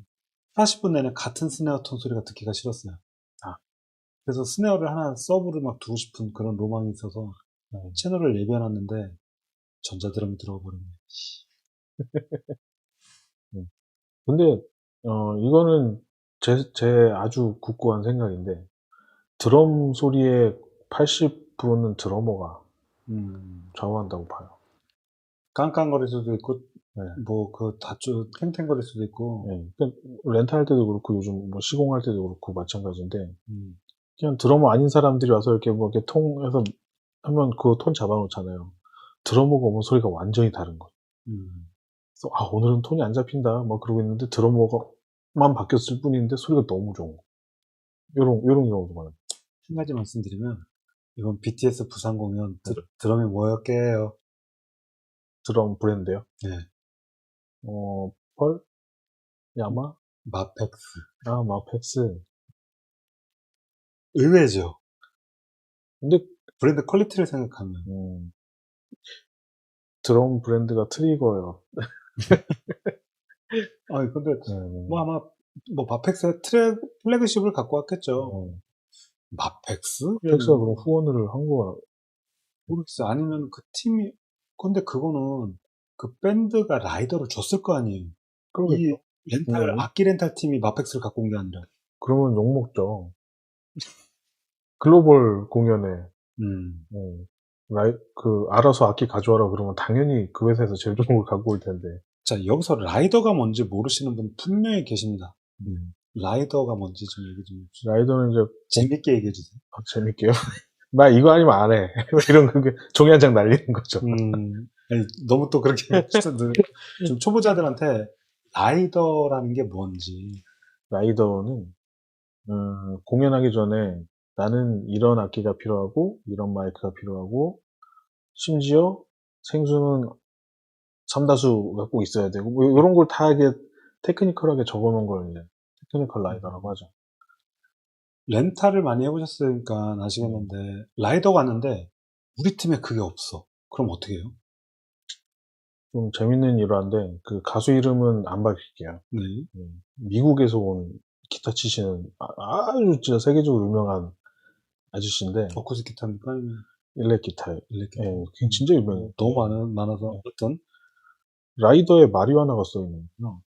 40분 내내 같은 스네어 톤 소리가 듣기가 싫었어요. 그래서 스네어를 하나 서브를 막 두고 싶은 그런 로망이 있어서 채널을 예비해놨는데 전자드럼이 들어가 버렸네. 근데 이거는 제 아주 굳고한 생각인데 드럼 소리의 80%는 드러머가 좌우한다고 봐요. 깡깡거릴 수도 있고 네. 뭐 그 다쭈 탱탱거릴 수도 있고. 네. 그러니까 렌트할 때도 그렇고 요즘 뭐 시공할 때도 그렇고 마찬가지인데 그냥 드러머 아닌 사람들이 와서 이렇게 뭐 이렇게 통해서 하면 그 톤 잡아놓잖아요. 드러머가 오면 소리가 완전히 다른 거죠. 그래서 오늘은 톤이 안 잡힌다 막 그러고 있는데 드러머가만 바뀌었을 뿐인데 소리가 너무 좋은 거. 요런 경우도 많아요. 한 가지 말씀드리면 이번 BTS 부산 공연 드럼이 뭐였게요? 드럼 브랜드요? 네. 펄? 야마? 마펙스. 마펙스. 의외죠. 근데 브랜드 퀄리티를 생각하면. 드럼 브랜드가 트리거예요. 근데 뭐 아마 뭐 마펙스의 플래그십을 갖고 왔겠죠. 마펙스? 플렉스가 그럼 후원을 한 거야. 모르겠어요. 아니면 그 팀이, 근데 그거는 그 밴드가 라이더를 줬을 거 아니에요. 그러겠죠. 악기 렌탈 팀이 마펙스를 갖고 온 게 아니라. 그러면 욕먹죠. 글로벌 공연에, 알아서 악기 가져와라 그러면 당연히 그 회사에서 제일 좋은 걸 갖고 올 텐데. 자, 여기서 라이더가 뭔지 모르시는 분 분명히 계십니다. 라이더가 뭔지 좀 얘기 좀 해주세요. 라이더는 이제. 재밌게 얘기해 주세요. 재밌게요? 나 이거 아니면 안 해. 이런 종이 한 장 날리는 거죠. 아니, 너무 또 그렇게 좀 초보자들한테 라이더라는 게 뭔지. 라이더는 공연하기 전에 나는 이런 악기가 필요하고 이런 마이크가 필요하고 심지어 생수는 삼다수가 꼭 있어야 되고 뭐 이런 걸 다 이게 테크니컬하게 적어놓은 걸 이제 테크니컬 라이더라고 하죠. 렌탈을 많이 해보셨으니까 아시겠는데 라이더가 왔는데 우리 팀에 그게 없어. 그럼 어떻게 해요? 좀 재밌는 일화인데 그 가수 이름은 안 밝힐게요. 네. 미국에서 온 기타 치시는 아주 진짜 세계적으로 유명한 아저씨인데 어쿠스틱 기타입니까? 아니면 일렉 기타예요. 일렉 기타. 진짜 유명해요. 너무 많아서 어떤? 라이더에 마리화나가 써있는구나.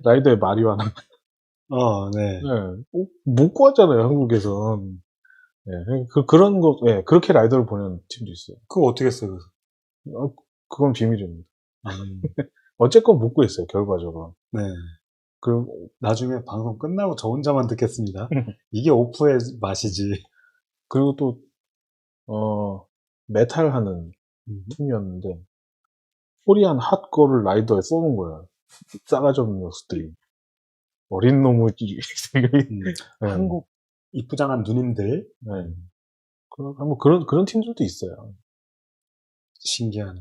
라이더에 마리화나. 네. 못 구하잖아요, 한국에선. 그런 거, 그렇게 라이더를 보내는 팀도 있어요. 그거 어떻게 써요? 그건 비밀입니다. 어쨌건 못 구했어요, 결과적으로. 네. 나중에 방송 끝나고 저 혼자만 듣겠습니다. 이게 오프의 맛이지. 그리고 또, 메탈 하는 팀이었는데, 코리안 핫거를 라이더에 써놓은 거야. 싸가지 없는 녀석들이. 어린 놈의, 한국 이쁘장한 누님들. 뭐 그런 팀들도 있어요. 신기하네.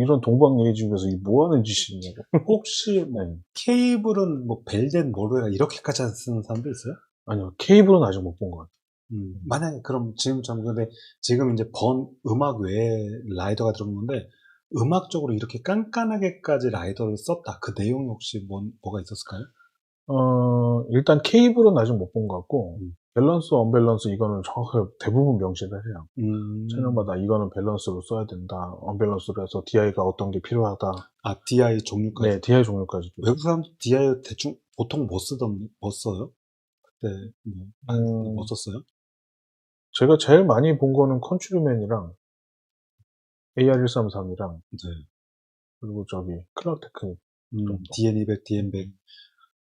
이런 동방예의지국에서 뭐 하는 짓이냐고. 혹시 케이블은 뭐 벨덴 모르라 이렇게까지 쓰는 사람도 있어요? 아니요, 케이블은 아직 못 본 것 같아요. 만약에 그럼 지금처럼 근데 지금 이제 음악 외에 라이더가 들어간 건데 음악적으로 이렇게 깐깐하게까지 라이더를 썼다. 그 내용이 혹시 뭐가 있었을까요? 일단 케이블은 아직 못 본 것 같고, 음. 밸런스, 언밸런스 이거는 정확하게 대부분 명시를 해요. 음. 채널마다 이거는 밸런스로 써야 된다, 언밸런스로 해서 DI가 어떤 게 필요하다. 아, DI 종류까지. 네, DI 종류까지도. 외국 사람들 DI 대충 보통 뭐 써요? 그때 뭐 썼어요? 제가 제일 많이 본 거는 컨츄리맨이랑 AR133이랑 네. 그리고 저기 클락테크 정도. DN200, DN100.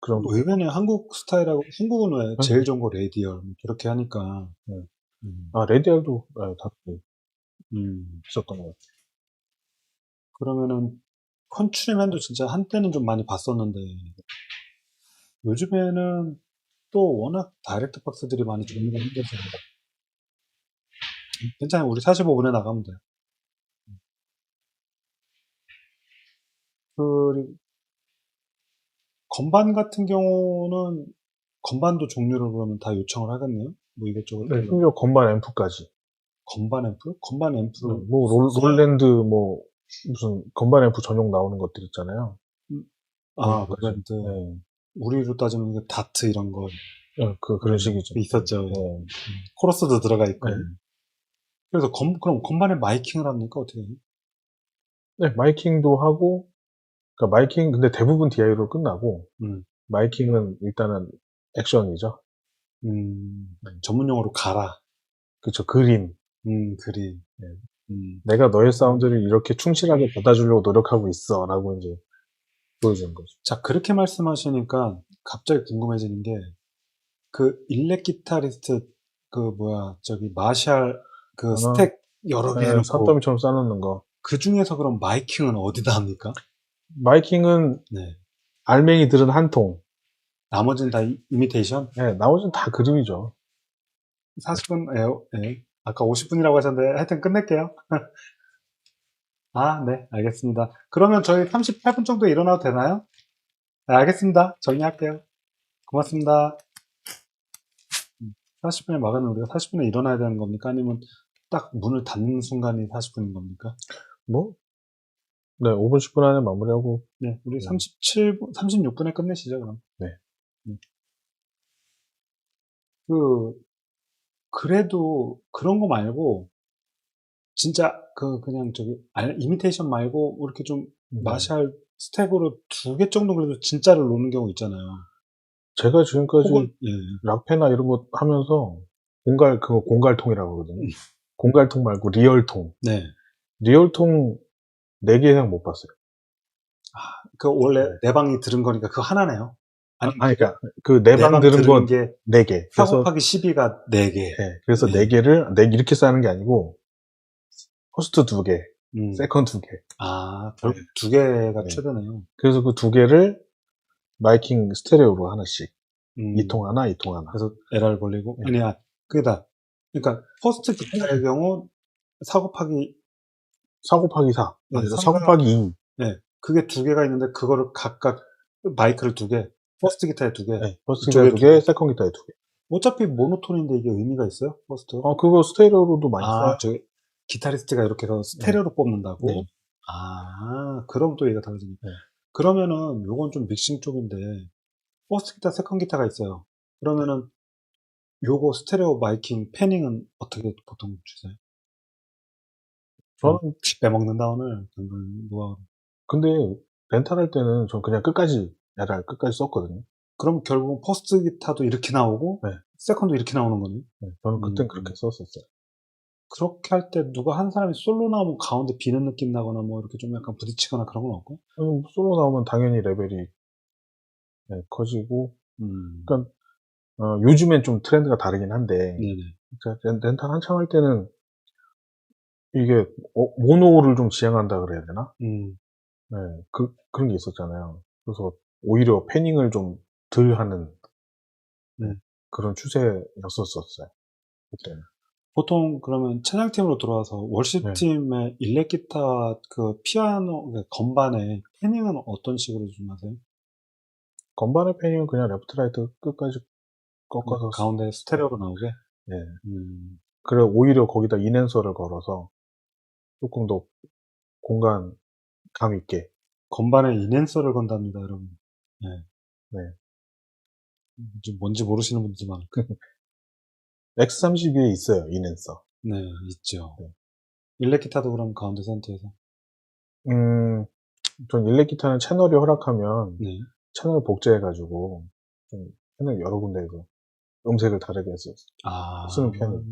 그 정도. 의외네. 한국 스타일하고 한국은 왜 네. 제일 좋은 거 레디얼 그렇게 하니까. 네. 음. 레디알도 다 음. 있었던 것 같아요. 그러면은 컨츄리맨도 진짜 한때는 좀 많이 봤었는데 요즘에는 또 워낙 다이렉트 박스들이 많이 종류가 힘들어서 괜찮아요. 우리 45분에 나가면 돼요. 그리고 건반 같은 경우는 건반도 종류를 그러면 다 요청을 하겠네요. 뭐 이것저것. 네, 심지어 건반 앰프까지. 건반 앰프? 건반 앰프. 뭐 롤랜드 뭐 무슨 건반 앰프 전용 나오는 것들 있잖아요. 아, 네, 롤랜드. 네. 우리로 따지면 그 다트 이런 거 그런 식이죠. 있었죠. 네. 코러스도 들어가 있고. 네. 그래서 그럼 건반에 마이킹을 합니까? 어떻게 해요? 네, 마이킹도 하고, 그러니까 마이킹 근데 대부분 DI로 끝나고, 음. 마이킹은 일단은 액션이죠. 전문 용어로 가라. 그쵸, 그림. 그림. 네. 음. 내가 너의 사운드를 이렇게 충실하게 받아주려고 노력하고 있어. 라고 이제 보여주는 거죠. 자, 그렇게 말씀하시니까 갑자기 궁금해지는 게, 그 일렉 기타리스트, 저기 마샬 그 스택 여러 개 해놓고, 산더미처럼 쌓아놓는 거. 그 중에서 그럼 마이킹은 어디다 합니까? 마이킹은 네. 알맹이들은 한 통. 나머지는 다 이미테이션? 네, 나머지는 다 그림이죠. 40분, 예. 아까 50분이라고 하셨는데, 하여튼 끝낼게요. 아, 네, 알겠습니다. 그러면 저희 38분 정도 일어나도 되나요? 네, 알겠습니다. 정리할게요. 고맙습니다. 40분에 막으면 우리가 40분에 일어나야 되는 겁니까? 아니면 딱 문을 닫는 순간이 40분인 겁니까? 뭐? 네, 5분, 10분 안에 마무리하고. 네, 우리 네. 37분, 36분에 끝내시죠, 그럼. 네. 그래도 그런 거 말고, 진짜 그냥 이미테이션 말고, 이렇게 좀 마샬 스택으로 2개 정도 그래도 진짜를 놓는 경우 있잖아요. 제가 지금까지 예. 락페나 이런 거 하면서 공갈통이라고 하거든요. 공갈통 말고 리얼통. 네. 리얼통 4개 이상 못 봤어요. 원래 네. 네 방이 들은 거니까 그거 하나네요. 그러니까 그 네 방 들은 거 게 4개. 4 곱하기 12가 4개. 네, 그래서 네. 4개를 이렇게 쌓는 게 아니고 퍼스트 2개, 세컨 2개. 결국 2개가 네. 최대네요. 그래서 그 2개를 마이킹 스테레오로 하나씩. 2통 하나, 2통 하나. 그래서 LR 벌리고 네. 그러니까 퍼스트 기타의 경우 4 곱하기 4 곱하기 4. 네, 4 곱하기 2. 네, 그게 2개가 있는데 그거를 각각 마이크를 2개, 퍼스트 기타에 2개, 네, 퍼스트 기타에 2개, 세컨 기타에 2개. 어차피 모노톤인데 이게 의미가 있어요? 퍼스트? 그거 스테레오로도 많이 써요. 저 기타리스트가 이렇게 해서 스테레오로 뽑는다고? 네. 그럼 또 얘가 달라지네. 네. 그러면은 요건 좀 믹싱 쪽인데 퍼스트 기타, 세컨 기타가 있어요. 그러면은 요거 스테레오 마이킹 패닝은 어떻게 보통 주세요? 저는 빼먹는다 오늘. 근데 렌탈할 때는 전 그냥 끝까지 썼거든요. 그럼 결국은 퍼스트 기타도 이렇게 나오고 네. 세컨도 이렇게 나오는 거네요. 네, 저는 그땐 그렇게 썼었어요. 그렇게 할 때 누가 한 사람이 솔로 나오면 가운데 비는 느낌 나거나 뭐 이렇게 좀 약간 부딪히거나 그런 건 없고? 솔로 나오면 당연히 레벨이 커지고. 그러니까 요즘엔 좀 트렌드가 다르긴 한데, 렌탈 한참 할 때는 이게 모노를 좀 지향한다 그래야 되나? 네, 그런 게 있었잖아요. 그래서 오히려 패닝을 좀 덜 하는 그런 추세였었어요. 그때는. 보통 그러면 찬양팀으로 들어와서 월십팀의 일렉 기타 피아노 건반에 패닝은 어떤 식으로 좀 하세요? 건반의 패닝은 그냥 레프트 라이트 끝까지 꺾어서 가운데 스테레오로 나오게? 예. 음, 그래, 오히려 거기다 인앤서를 걸어서 조금 더 공간 감 있게. 건반에 인앤서를 건답니다, 여러분. 네. 네. 좀 뭔지 모르시는 분들 많을 거예요. X32에 있어요, 인앤서. 네, 있죠. 네. 일렉 기타도 그럼 가운데 센터에서. 음, 전 일렉 기타는 채널이 허락하면 네. 채널 복제해가지고 좀 채널 여러 군데에서 음색을 다르게 해서 아, 쓰는 편이에요.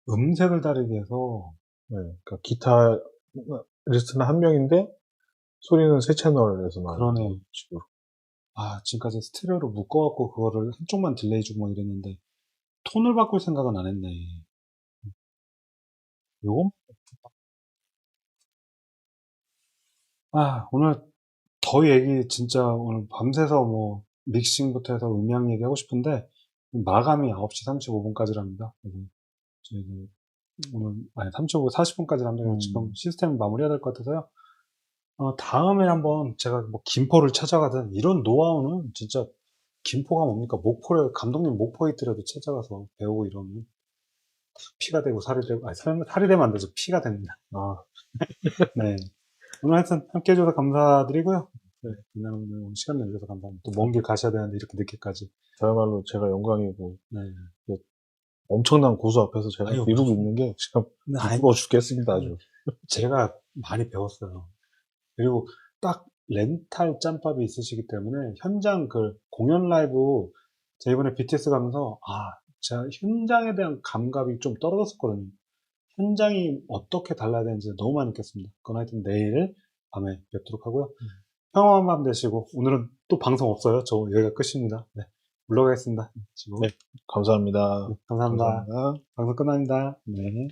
음색을 다르게 해서, 네. 그러니까 기타리스트는 한 명인데 소리는 세 채널에서 나오는 그러네요. 식으로. 아, 지금까지 스테레오로 묶어갖고 그거를 한쪽만 딜레이 주고 막 이랬는데, 톤을 바꿀 생각은 안 했네. 요거? 아, 오늘 더 얘기 진짜 오늘 밤새서 뭐 믹싱부터 해서 음향 얘기하고 싶은데 마감이 9시 35분까지랍니다. 그래서 저희는 오늘 아니 35, 40분까지랍니다. 지금 시스템 마무리해야 될 것 같아서요. 다음에 한번 제가 뭐 김포를 찾아가든 이런 노하우는 진짜 김포가 뭡니까? 목포를 감독님 목포에 있더라도 찾아가서 배우고 이러면 피가 되고 살이 되고 아니 살이 되면 안 되죠. 피가 됩니다. 아, 네. 오늘 하여튼 함께 해줘서 감사드리고요. 네, 오늘 시간 내주셔서 감사합니다. 또 먼 길 가셔야 되는데 이렇게 늦게까지. 저야말로 제가 영광이고 네. 엄청난 고수 앞에서 제가 아유, 이루고 있는 게 지금 네, 아니, 부끄러워 죽겠습니다, 아주. 제가 많이 배웠어요. 그리고 딱 렌탈 짬밥이 있으시기 때문에 현장 그 공연 라이브 제가 이번에 BTS 가면서 제가 현장에 대한 감각이 좀 떨어졌었거든요. 현장이 어떻게 달라야 되는지 너무 많이 느꼈습니다. 그건 하여튼 내일 밤에 뵙도록 하고요. 평화한 밤 되시고 오늘은 또 방송 없어요. 저 여기가 끝입니다. 네. 물러가겠습니다. 네, 감사합니다. 감사합니다. 감사합니다. 방송 끝납니다. 네.